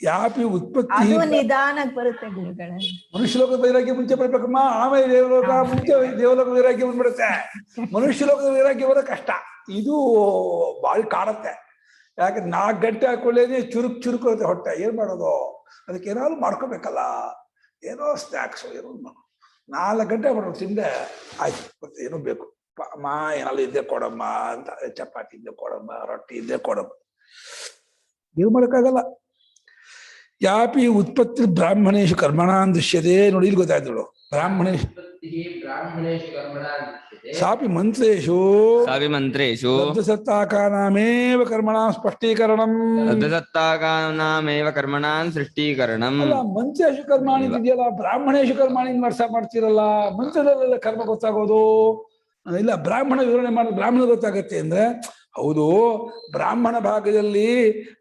ಯಾಪಿ ಉತ್ಪತ್ತಿ ನಿಧಾನಕ್ಕೆ ಬರುತ್ತೆ ಗುರುಗಳೇ. ಮನುಷ್ಯ ಲೋಕದ ವೈರಾಗ್ಯ ಮುಂಚೆ ಬರ್ಬೇಕಮ್ಮ, ಆಮೇಲೆ ದೇವಲೋಕ, ಮುಂಚೆ ದೇವಲೋಕ ವೈರಾಗ್ಯ ಬಂದ್ಬಿಡುತ್ತೆ. ಮನುಷ್ಯ ಲೋಕದ ವೈರಾಗ್ಯ ಬರೋ ಕಷ್ಟ. ಇದು ಬಾಳಿ ಕಾಡುತ್ತೆ. ಯಾಕೆ 4 ಗಂಟೆ ಹಾಕೊಳ್ಳೇನೆ ಚುರುಕು ಇರುತ್ತೆ ಹೊಟ್ಟೆ. ಏನ್ ಮಾಡೋದು? ಅದಕ್ಕೆ ಏನಾದ್ರು ಮಾಡ್ಕೋಬೇಕಲ್ಲ, ಏನೋ ಸ್ನ್ಯಾಕ್ಸು ಏನೋ 4 ಗಂಟೆ ಮಾಡೋದು ತಿಂದೆ ಆಯ್ತು. ಮತ್ತೆ ಏನೋ ಬೇಕು ಅಮ್ಮ, ಏನಾದ್ರು ಇದ್ದೇ ಕೊಡಮ್ಮ ಅಂತ, ಚಪಾತಿ ಇದ್ದೇ ಕೊಡಮ್ಮ, ರೊಟ್ಟಿ ಇದ್ದೇ ಕೊಡಮ್ಮ. ಏನು ಮಾಡೋಕ್ಕಾಗಲ್ಲ. ಯಾಪಿ ಉತ್ಪತ್ತಿ ಬ್ರಾಹ್ಮಣೇಶು ಕರ್ಮಣಾನ್ ದೃಶ್ಯತೆ. ನೋಡಿ ಇಲ್ಲಿ ಗೊತ್ತಾಯ್ತು. ಬ್ರಾಹ್ಮಣೇಶು ಸಾಪಿ ಮಂತ್ರೇಶು ಲಬ್ಧಸತ್ತಾಕಾನಾಮೇವ ಕರ್ಮಣಾಂ ಸ್ಪಷ್ಟೀಕರಣಂ. ಲಬ್ಧಸತ್ತಾಕಾನಾಮೇವ ಕರ್ಮಣಾಂ ಸೃಷ್ಟೀಕರಣಂ. ಅಲ್ಲ, ಮಂತ್ರೇಶು ಕರ್ಮಾಣಿ ಇದೆಯಲ್ಲ, ಬ್ರಾಹ್ಮಣೇಶು ಕರ್ಮಾಣಿ ಮಾಡ್ತೀರಲ್ಲ, ಮಂತ್ರದಲ್ಲೆಲ್ಲ ಕರ್ಮ ಗೊತ್ತಾಗೋದು ಇಲ್ಲ. ಬ್ರಾಹ್ಮಣ ವಿವರಣೆ ಮಾಡೋದು ಬ್ರಾಹ್ಮಣ ಗೊತ್ತಾಗತ್ತೆ ಅಂದ್ರೆ ಹೌದು, ಬ್ರಾಹ್ಮಣ ಭಾಗದಲ್ಲಿ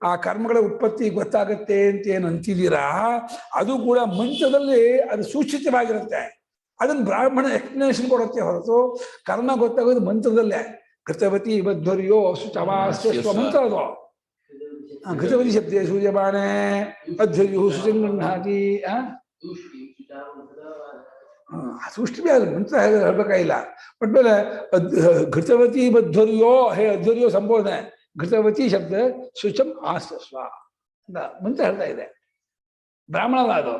ಆ ಕರ್ಮಗಳ ಉತ್ಪತ್ತಿ ಗೊತ್ತಾಗತ್ತೆ ಅಂತ ಏನು ಅಂತಿದ್ದೀರಾ, ಅದು ಕೂಡ ಮಂತ್ರದಲ್ಲಿ ಅದು ಸೂಚಿತವಾಗಿರುತ್ತೆ. ಅದನ್ನ ಬ್ರಾಹ್ಮಣ ಎಕ್ಸ್ಪ್ಲನೇಷನ್ ಕೊಡುತ್ತೆ ಹೊರತು ಕರ್ಮ ಗೊತ್ತಾಗೋದು ಮಂತ್ರದಲ್ಲೇ. ಕೃತವತಿ ಬದ್ಧರ್ಯೋ ಶುಚವಾಸ್ಯ ಮಂತ್ರ ಅದು. ಕೃತವತಿ ಶಬ್ದ ಸೂರ್ಯಬಾಣೆ ಅಧ್ವರ್ಯು ಸುಸಂಗೃಹಾತಿ. ಸೃಷ್ಟಿ ಅದು ಮಂತ್ರ ಹೇಳ್ಬೇಕಾಗಿಲ್ಲ. ಬಟ್ ಮೇಲೆ ಘೃತವತಿ ಬದ್ಧರ್ಯೋ, ಹೇ ಅಧ್ವರ್ಯೋ ಸಂಬೋಧನೆ. ಘೃತವತಿ ಶಬ್ದ ಶುಚಂ ಆಸ್ವ ಅಂತ ಮಂತ್ರ ಹೇಳ್ತಾ ಇದೆ, ಬ್ರಾಹ್ಮಣ ಅದು.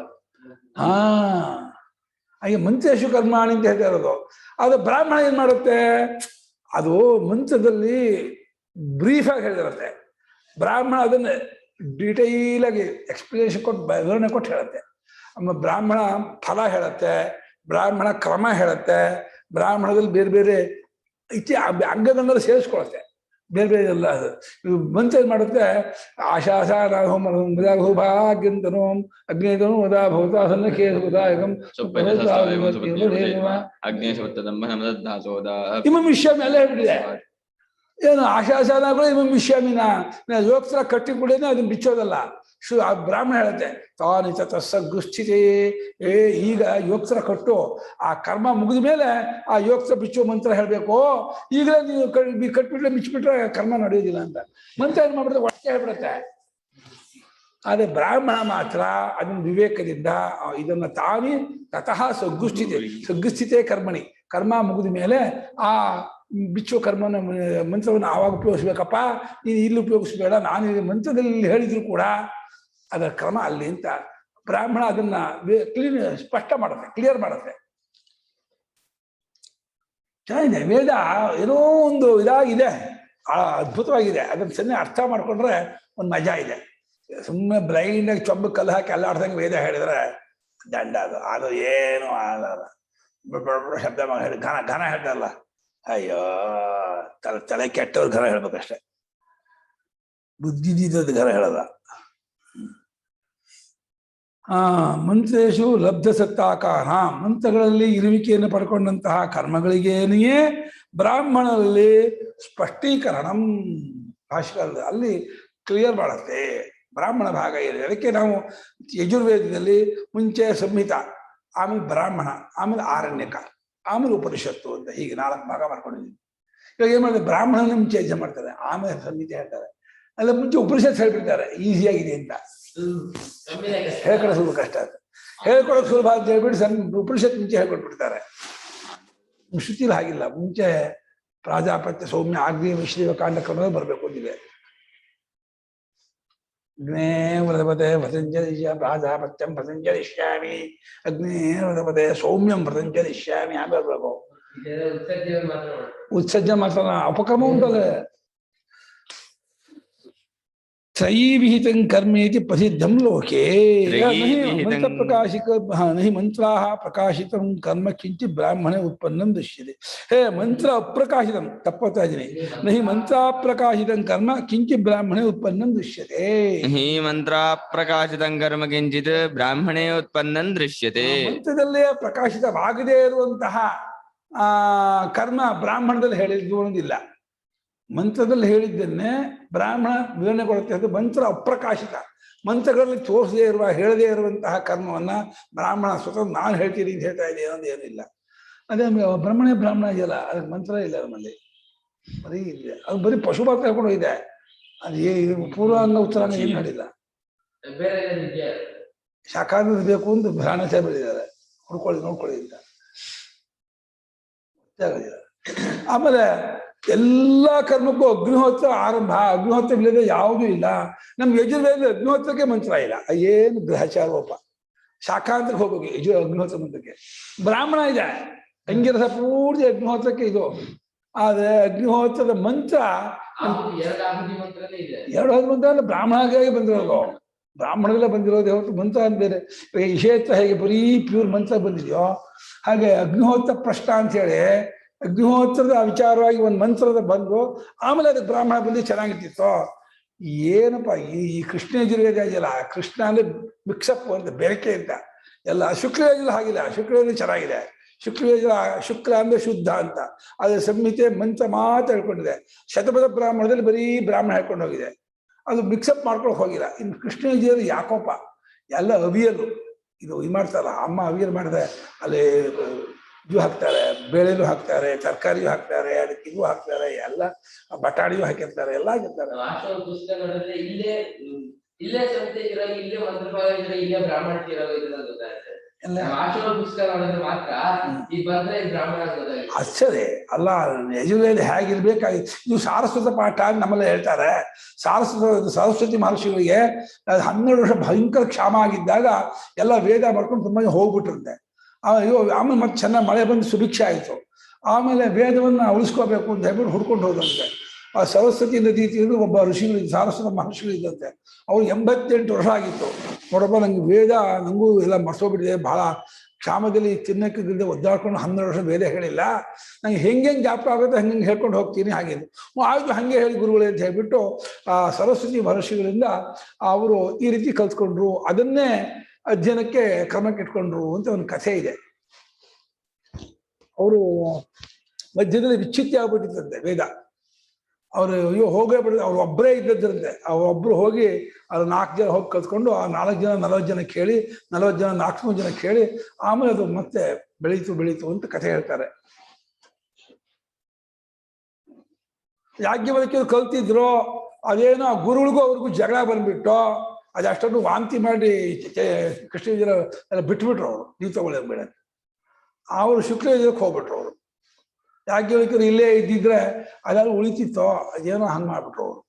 ಹಾಗೆ ಮಂತ್ರೇಶು ಕರ್ಮಾಣಿ ಅಂತ ಹೇಳ್ತಾ ಇರೋದು. ಅದು ಬ್ರಾಹ್ಮಣ ಏನ್ ಮಾಡುತ್ತೆ, ಅದು ಮಂತ್ರದಲ್ಲಿ ಬ್ರೀಫ್ ಆಗಿ ಹೇಳಿರುತ್ತೆ. ಬ್ರಾಹ್ಮಣ ಅದನ್ನ ಡೀಟೈಲ್ ಆಗಿ ಎಕ್ಸ್ಪ್ಲನೇಷನ್ ಕೊಟ್ಟು ವಿವರಣೆ ಕೊಟ್ಟು ಹೇಳುತ್ತೆ. ಆಮೇಲೆ ಬ್ರಾಹ್ಮಣ ಫಲ ಹೇಳುತ್ತೆ, ಬ್ರಾಹ್ಮಣ ಕ್ರಮ ಹೇಳುತ್ತೆ, ಬ್ರಾಹ್ಮಣದಲ್ಲಿ ಬೇರೆ ಬೇರೆ ಅಂಗಗಳನ್ನೆಲ್ಲ ಸೇರಿಸ್ಕೊಳುತ್ತೆ, ಬೇರೆ ಬೇರೆ ಎಲ್ಲ. ಮಂತ್ರ ಏನ್ ಮಾಡುತ್ತೆ, ಆಶಾಸಾಭಾಗ್ಯಂತನೋ ಅಗ್ನೇತನೋ ಮದಾ ಭವತ ಸನ್ನಖೇದಾಯಕಂ ಇಮಂ ವಿಶ್ಯಾಮಿ ಎಲ್ಲ ಹೇಳ್ಬಿಟ್ಟಿದೆ. ಏನು ಆಶಾಸಾನಗಳು ಇಮಂ ವಿಶ್ಯಾಮಿನ ಯೋಕ್ಸರ ಕಟ್ಟಿ ಕೂಡೇನೆ ಅದನ್ನ ಬಿಚ್ಚೋದಲ್ಲ. ಆ ಬ್ರಾಹ್ಮಣ ಹೇಳುತ್ತೆ ತಾನಿತ ತಸ್ಸಗುಸ್ಥಿತೇ, ಈಗ ಯೋಕ್ಸರ ಕಟ್ಟು, ಆ ಕರ್ಮ ಮುಗಿದ ಮೇಲೆ ಆ ಯೋಕ್ಸರ ಬಿಚ್ಚುವ ಮಂತ್ರ ಹೇಳ್ಬೇಕು. ಈಗಲೇ ನೀವು ಕಟ್ಬಿಟ್ರೆ ಬಿಚ್ಚಿಬಿಟ್ರೆ ಕರ್ಮ ನಡೆಯೋದಿಲ್ಲ ಅಂತ ಮಂತ್ರ ಏನ್ ಮಾಡ್ಬಿಡುತ್ತೆ, ಒಟ್ಟೆ ಹೇಳ್ಬಿಡುತ್ತೆ. ಆದ್ರೆ ಬ್ರಾಹ್ಮಣ ಮಾತ್ರ ಅದನ್ನ ವಿವೇಕದಿಂದ ಇದನ್ನ ತಾನೇ ತತಃ ಸಗ್ಗುಸ್ಥಿತೇ ಕರ್ಮಣಿ, ಕರ್ಮ ಮುಗಿದ ಮೇಲೆ ಆ ಬಿಚ್ಚುವ ಕರ್ಮನ ಮಂತ್ರವನ್ನು ಆವಾಗ ಉಪಯೋಗಿಸ್ಬೇಕಪ್ಪ, ನೀನು ಇಲ್ಲಿ ಉಪಯೋಗಿಸ್ಬೇಡ, ನಾನು ಇಲ್ಲಿ ಮಂತ್ರದಲ್ಲಿ ಹೇಳಿದ್ರು ಕೂಡ ಅದರ ಕ್ರಮ ಅಲ್ಲಿ ಅಂತ ಬ್ರಾಹ್ಮಣ ಅದನ್ನ ಸ್ಪಷ್ಟ ಮಾಡುತ್ತೆ, ಕ್ಲಿಯರ್ ಮಾಡುತ್ತೆ. ಚೆನ್ನಾಗಿದೆ ವೇದ, ಏನೋ ಒಂದು ಇದಾಗಿದೆ, ಅದ್ಭುತವಾಗಿದೆ. ಅದನ್ನ ಸನ್ನೆ ಅರ್ಥ ಮಾಡ್ಕೊಂಡ್ರೆ ಒಂದು ಮಜಾ ಇದೆ. ಸುಮ್ಮನೆ ಬ್ಲೈಂಡ್ ಆಗಿ ಚೊಂಬ ಕಲ್ಲು ಹಾಕಿ ಅಲ್ಲಾಡ್ದಂಗೆ ವೇದ ಹೇಳಿದ್ರೆ ದಂಡ ಅದು ಏನು ಆಗಲ್ಲ. ಶಬ್ದ ಹೇಳಿ ಘನ ಹೇಳ್ತಾರಲ್ಲ, ಅಯ್ಯೋ ತಲೆ ಕೆಟ್ಟವ್ರ ಘನ ಹೇಳ್ಬೇಕಷ್ಟೆ, ಬುದ್ಧಿದಿದ್ದದ ಘನ ಹೇಳಲ್ಲ. ಮಂತ್ರೇಶು ಲಬ್ಧ ಸತ್ತಾಕಾರ, ಮಂತ್ರಗಳಲ್ಲಿ ಇರುವಿಕೆಯನ್ನು ಪಡ್ಕೊಂಡಂತಹ ಕರ್ಮಗಳಿಗೇನೆಯೇ ಬ್ರಾಹ್ಮಣರಲ್ಲಿ ಸ್ಪಷ್ಟೀಕರಣಂ, ಭಾಷೆಗಳಲ್ಲಿ ಅಲ್ಲಿ ಕ್ಲಿಯರ್ ಮಾಡುತ್ತೆ ಬ್ರಾಹ್ಮಣ ಭಾಗ ಇದೆ. ಅದಕ್ಕೆ ನಾವು ಯಜುರ್ವೇದದಲ್ಲಿ ಮುಂಚೆ ಸಂಹಿತ, ಆಮೇಲೆ ಬ್ರಾಹ್ಮಣ, ಆಮೇಲೆ ಆರಣ್ಯಕ, ಆಮೇಲೆ ಉಪನಿಷತ್ತು ಅಂತ ಹೀಗೆ 4 ಭಾಗ ಮಾಡ್ಕೊಂಡಿದ್ದೀವಿ. ಇವಾಗ ಏನ್ ಮಾಡಿದ್ರೆ ಬ್ರಾಹ್ಮಣನ ಮುಂಚೆ ಯಜ್ಞ ಮಾಡ್ತಾರೆ, ಆಮೇಲೆ ಸಂಹಿತೆ ಹೇಳ್ತಾರೆ, ಅಲ್ಲ ಮುಂಚೆ ಉಪನಿಷತ್ ಹೇಳ್ಬಿಡ್ತಾರೆ ಈಸಿಯಾಗಿದೆ ಅಂತ. ಹೇಳ್ಕೊಡೋ ಸುಲಭ ಕಷ್ಟ ಅಂತ, ಹೇಳ್ಕೊಡೋಕೆ ಸುಲಭ ಅಂತ ಹೇಳ್ಬಿಟ್ಟು ಉಪನಿಷತ್ ಮುಂಚೆ ಹೇಳ್ಕೊಟ್ಬಿಡ್ತಾರೆ. ಶ್ರುತಿಲಿ ಹಾಗಿಲ್ಲ, ಮುಂಚೆ ಪ್ರಾಜಾಪತ್ಯ ಸೌಮ್ಯ ಆಗ್ನೇಯ ಮಿಶ್ರೀವ ಕಾಂಡ ಕ್ರಮದಲ್ಲಿ ಬರಬೇಕು ಅಂದಿದೆ. ಅಗ್ನೇ ವ್ರತಪತೆ ವ್ರತಂಜಲಿಷ್ಯ ಪ್ರಾಜಾಪತ್ಯಂ ವ್ರತಂಜಲಿಷ್ಯಾಮಿ, ಅಗ್ನೇ ವ್ರತಪತೆ ಸೌಮ್ಯಂ ವ್ರತಂಜಲಿಷ್ಯಾಮಿ ಆಮೇಲೆ ಬರಬೇಕು. ಉತ್ಸರ್ಜನೆ ಮಾತ್ರ ಅಪಕ್ರಮ ಉಂಟಲ್ಲ. ತ್ರಯೀವಿಹಿತಂ ಕರ್ಮೇತಿ ಪ್ರಸಿದ್ಧಂ ಲೋಕೆ ಮಂತ್ರ ಪ್ರಕಾಶಿಕ ನಹಿ ಮಂತ್ರಾಹ ಪ್ರಕಾಶಿತಂ ಕರ್ಮ ಕಿಂಚಿತ್ ಬ್ರಾಹ್ಮಣೇ ಉತ್ಪನ್ನಂ ದೃಶ್ಯತೆ. ಹೇ ಮಂತ್ರ ಅಪ್ರಕಾಶಿತಂ, ತಪ್ಪತ್ತಾ ಇದೀನಿ, ನಹಿ ಮಂತ್ರ ಪ್ರಕಾಶಿತಂ ಕರ್ಮ ಕಿಂಚಿತ್ ಬ್ರಾಹ್ಮಣೇ ಉತ್ಪನ್ನಂ ದೃಶ್ಯತೆ. ಹಿ ಮಂತ್ರ ಪ್ರಕಾಶಿತಂ ಕರ್ಮ ಕಿಂಚಿತ್ ಬ್ರಾಹ್ಮಣೇ ಉತ್ಪನ್ನಂ ದೃಶ್ಯತೆ. ಮಂತ್ರದಲ್ಲೇ ಪ್ರಕಾಶಿತವಾಗದೇ ಇರುವಂತಹ ಕರ್ಮ ಬ್ರಾಹ್ಮಣದಲ್ಲಿ ಹೇಳಿದ್ದಿಲ್ಲ. ಮಂತ್ರದಲ್ಲಿ ಹೇಳಿದ್ದನ್ನೇ ಬ್ರಾಹ್ಮಣ ವಿವರಣೆ ಕೊಡುತ್ತೆ. ಅದು ಮಂತ್ರ ಅಪ್ರಕಾಶಿತ, ಮಂತ್ರಗಳಲ್ಲಿ ತೋರಿಸದೇ ಇರುವ ಹೇಳದೇ ಇರುವಂತಹ ಕರ್ಮವನ್ನ ಬ್ರಾಹ್ಮಣ ಸ್ವತಃ ನಾನು ಹೇಳ್ತೀನಿ ಅಂತ ಹೇಳ್ತಾ ಇದೆ ಅನ್ನೋದು ಏನಿಲ್ಲ. ಅದೇ ಬ್ರಾಹ್ಮಣ ಇದೆಯಲ್ಲ, ಅದಕ್ಕೆ ಮಂತ್ರ ಇಲ್ಲ ನಮ್ಮಲ್ಲಿ, ಬರೀ ಇದೆ. ಅದು ಬರೀ ಪಶುಪಾತ್ರ ಹೇಳ್ಕೊಂಡು ಇದೆ, ಅದು ಪೂರ್ವಾಂಗ ಉತ್ತರಾಂಗ ಏನು ಹೇಳಿಲ್ಲ. ಶಾಖಾಂಗ ಬೇಕು ಅಂತ ಬ್ರಾಹ್ಮಣ ಬೆಳೆದಿದ್ದಾರೆ, ನೋಡ್ಕೊಳ್ಳಿ ಅಂತ. ಆಮೇಲೆ ಎಲ್ಲಾ ಕರ್ಮಕ್ಕೂ ಅಗ್ನಿಹೋತ್ರ ಆರಂಭ, ಅಗ್ನಿಹೋತ್ರ ಇಲ್ಲದೆ ಯಾವುದೂ ಇಲ್ಲ. ನಮ್ಗೆ ಯಜುರ್ವೇದ ಅಗ್ನಿಹೋತ್ರಕ್ಕೆ ಮಂತ್ರ ಇಲ್ಲ, ಏನು ಗ್ರಹಚಾರೋಪ. ಶಾಖಾಂತಕ್ಕೆ ಹೋಗ್ಬೇಕು ಅಗ್ನಿಹೋತ್ರ ಮಂತ್ರಕ್ಕೆ. ಬ್ರಾಹ್ಮಣ ಇದೆ, ಅಂಗಿರಸ ಪೂರ್ತಿ ಅಗ್ನಿಹೋತ್ರಕ್ಕೆ ಇದು. ಆದ್ರೆ ಅಗ್ನಿಹೋತ್ರದ ಮಂತ್ರ 2 ಮಂತ್ರ ಅಂದ್ರೆ ಬ್ರಾಹ್ಮಣಗಾಗಿ ಬಂದಿರೋದು, ಬ್ರಾಹ್ಮಣದಲ್ಲೇ ಬಂದಿರೋದು ಹೊರತು ಮಂತ್ರ ಅಂತ ಬೇರೆ. ವಿಷೇತ್ರ ಹೇಗೆ ಬರೀ ಪ್ಯೂರ್ ಮಂತ್ರ ಬಂದಿದೆಯೋ ಹಾಗೆ ಅಗ್ನಿಹೋತ್ರ ಪ್ರಶ್ನ ಅಂತ ಹೇಳಿ ಅಗ್ನಿಹೋತ್ರದ ವಿಚಾರವಾಗಿ ಒಂದು ಮಂತ್ರದ ಬಂದು ಆಮೇಲೆ ಅದಕ್ಕೆ ಬ್ರಾಹ್ಮಣ ಬಂದು ಚೆನ್ನಾಗಿರ್ತಿತ್ತು. ಏನಪ್ಪ ಈ ಕೃಷ್ಣ ಯಜುರ್ವೇದ ಇದೆಯಲ್ಲ, ಕೃಷ್ಣ ಅಂದ್ರೆ ಮಿಕ್ಸಪ್ ಅಂತ ಬೆರಕೆ ಅಂತ ಎಲ್ಲ. ಶುಕ್ಲವೇದಲ್ಲಿ ಹಾಗಿಲ್ಲ, ಶುಕ್ಲವೇದಲ್ಲಿ ಚೆನ್ನಾಗಿದೆ. ಶುಕ್ಲ ಅಂದ್ರೆ ಶುದ್ಧ ಅಂತ. ಅದ್ರ ಸಂಹಿತೆ ಮಂತ್ರ ಮಾತ್ರ ಹೇಳ್ಕೊಂಡಿದೆ. ಶತಪಥ ಬ್ರಾಹ್ಮಣದಲ್ಲಿ ಬರೀ ಬ್ರಾಹ್ಮಣ ಹೇಳ್ಕೊಂಡು ಹೋಗಿದೆ. ಅದು ಮಿಕ್ಸಪ್ ಮಾಡ್ಕೊಂಡು ಹೋಗಿಲ್ಲ. ಇನ್ನು ಕೃಷ್ಣ ವಿಜಯರು ಯಾಕೋಪ ಎಲ್ಲ ಅವಿಯಲು ಇದು ಮಾಡ್ತಾರ. ಅಮ್ಮ ಅವಿಯಲು ಮಾಡಿದ್ರೆ ಅಲ್ಲಿ ಇದು ಹಾಕ್ತಾರೆ, ಬೇಳೆನೂ ಹಾಕ್ತಾರೆ, ತರಕಾರಿಯೂ ಹಾಕ್ತಾರೆ, ಅದಕ್ಕೆ ಇದು ಹಾಕ್ತಾರೆ, ಎಲ್ಲ ಬಟಾಣಿಯೂ ಹಾಕಿರ್ತಾರೆ, ಎಲ್ಲ ಹಾಕಿರ್ತಾರೆ. ಅಷ್ಟೇ ಅಲ್ಲ, ಯಜುರ್ವೇದ ಹೇಗಿರ್ಬೇಕಾಗಿತ್ತು. ಇದು ಸಾರಸ್ವತ ಪಾಠ ನಮ್ಮಲ್ಲಿ ಹೇಳ್ತಾರೆ. ಸರಸ್ವತಿ ಮಹರ್ಷಿಗಳಿಗೆ 12 ವರ್ಷ ಭಯಂಕರ ಕ್ಷಾಮ ಆಗಿದ್ದಾಗ ಎಲ್ಲ ವೇದ ಮಾಡ್ಕೊಂಡು ತುಂಬಾ ಹೋಗ್ಬಿಟ್ಟಿರುತ್ತೆ. ಆಮೇಲೆ ಮತ್ತೆ ಚೆನ್ನಾಗಿ ಮಳೆ ಬಂದು ಸುಭಿಕ್ಷೆ ಆಯಿತು. ಆಮೇಲೆ ವೇದವನ್ನು ಉಳಿಸ್ಕೋಬೇಕು ಅಂತ ಹೇಳ್ಬಿಟ್ಟು ಹುಡ್ಕೊಂಡು ಹೋದಂತೆ. ಆ ಸರಸ್ವತಿ ನದಿ ತೀರ್ದು ಒಬ್ಬ ಋಷಿಗಳಿದ್ದು, ಸಾರಸ್ವತ ಮಹರ್ಷಿಗಳಿದ್ದಂತೆ. ಅವ್ರು 88 ವರ್ಷ ಆಗಿತ್ತು. ನೋಡಪ್ಪ, ನಂಗೆ ವೇದ ನನಗೂ ಎಲ್ಲ ಮರ್ಸೋಗ್ಬಿಟ್ಟಿದೆ, ಬಹಳ ಕ್ಷಾಮದಲ್ಲಿ ತಿನ್ನಕ್ಕಿದ್ದ ಒದ್ದಾಡ್ಕೊಂಡು 12 ವರ್ಷ ವೇದ ಹೇಳಿಲ್ಲ, ನಂಗೆ ಹೆಂಗೆ ಜ್ಞಾಪಕ ಆಗುತ್ತೆ ಹಂಗೆ ಹೇಳ್ಕೊಂಡು ಹೋಗ್ತೀನಿ. ಹಾಗೇನು ಆಯ್ತು, ಹಾಗೆ ಹೇಳಿ ಗುರುಗಳೇ ಅಂತ ಹೇಳ್ಬಿಟ್ಟು ಆ ಸರಸ್ವತಿ ಮಹರ್ಷಿಗಳಿಂದ ಅವರು ಈ ರೀತಿ ಕಲ್ತ್ಕೊಂಡ್ರು. ಅದನ್ನೇ ಅಧ್ಯಯನಕ್ಕೆ ಕ್ರಮಕ್ಕೆ ಇಟ್ಕೊಂಡ್ರು ಅಂತ ಒಂದು ಕಥೆ ಇದೆ. ಅವರು ಮಧ್ಯದಲ್ಲಿ ವಿಚ್ಛಿತ್ತಿ ಆಗ್ಬಿಟ್ಟಿದ್ದಂತೆ ವೇದ. ಅವರು ಹೋಗೇ ಬಿಡಿದ್ರೆ ಅವ್ರು ಒಬ್ಬರೇ ಇದ್ದದ್ರಂತೆ. ಅವರೊಬ್ರು ಹೋಗಿ ಅದು 4 ಜನ ಹೋಗಿ ಕಲ್ತ್ಕೊಂಡು ಆ 4 ಜನ 40 ಜನ ಕೇಳಿ, 40 ಜನ 400 ಜನ ಕೇಳಿ, ಆಮೇಲೆ ಅದು ಮತ್ತೆ ಬೆಳೀತು ಅಂತ ಕಥೆ ಹೇಳ್ತಾರೆ. ಯಾಜ್ಞವಲ್ಕ್ಯರು ಕಲ್ತಿದ್ರು, ಅದೇನೋ ಆ ಗುರುಗಳಿಗೂ ಅವ್ರಿಗೂ ಜಗಳ ಬಂದ್ಬಿಟ್ಟು ಅದಷ್ಟನ್ನು ವಾಂತಿ ಮಾಡಿ ಕೃಷ್ಣ ಎಲ್ಲ ಬಿಟ್ಬಿಟ್ರು. ಅವರು ನೀವು ತಗೊಳ್ಳೇಬೇಡ, ಅವರು ಶುಕ್ಲ ಯಜುರ್ವೇದಕ್ಕೆ ಹೋಗ್ಬಿಟ್ರು. ಅವರು ಯಾಜ್ಞವಲ್ಕ್ಯರು ಇಲ್ಲೇ ಇದ್ದಿದ್ರೆ ಅದಾದ್ರು ಉಳಿತಿತ್ತೋ, ಅದೇನೋ ಹಂಗೆ ಮಾಡ್ಬಿಟ್ರು ಅವರು.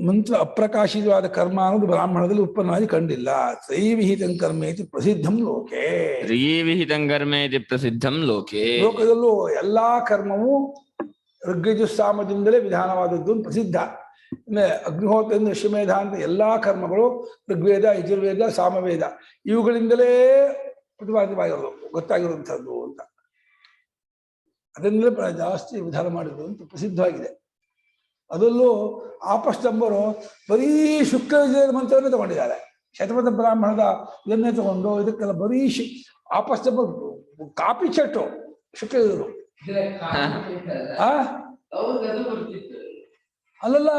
ಮಂತ್ರ ಅಪ್ರಕಾಶಿತವಾದ ಕರ್ಮ ಅನ್ನೋದು ಬ್ರಾಹ್ಮಣದಲ್ಲಿ ಉತ್ಪನ್ನವಾಗಿ ಕಂಡಿಲ್ಲ. ತ್ರೈವಿಹಿತಂ ಕರ್ಮೇತಿ ಪ್ರಸಿದ್ಧಂ ಲೋಕೆ. ತ್ರೈವಿಹಿತಂ ಕರ್ಮೇತಿ ಪ್ರಸಿದ್ಧಂ ಲೋಕೆ. ಲೋಕದಲ್ಲೂ ಎಲ್ಲಾ ಕರ್ಮವು ಋಗ್ಯಜುಸ್ಸಾಮದಿಂದಲೇ ವಿಧಾನವಾದದ್ದು ಪ್ರಸಿದ್ಧ. ಅಗ್ನಿಹೋತ್ರದಿಂದ ಋಷಿಮೇಧ ಅಂತ ಎಲ್ಲಾ ಕರ್ಮಗಳು ಋಗ್ವೇದ, ಯಜುರ್ವೇದ, ಸಾಮವೇದ ಇವುಗಳಿಂದಲೇ ಪ್ರತಿಪಾದಿತವಾಗಿರೋದು, ಗೊತ್ತಾಗಿರುವಂಥದ್ದು ಅಂತ. ಅದರಿಂದಲೇ ಜಾಸ್ತಿ ವಿಧಾನ ಮಾಡಿದ್ರು ಅಂತ ಪ್ರಸಿದ್ಧವಾಗಿದೆ. ಅದರಲ್ಲೂ ಆಪಸ್ತಂಬರು ಬರೀ ಶುಕ್ಲ ವಿಜಯದ ಮಂತ್ರವನ್ನೇ ತಗೊಂಡಿದ್ದಾರೆ. ಶತಪಥ ಬ್ರಾಹ್ಮಣದ ಇದನ್ನೇ ತಗೊಂಡು ಇದಕ್ಕೆಲ್ಲ ಬರೀ ಆಪಸ್ತಂಬ ಕಾಪಿ ಚಟ್ಟು ಶುಕ್ಲರು. ಅಲ್ಲಲ್ಲ,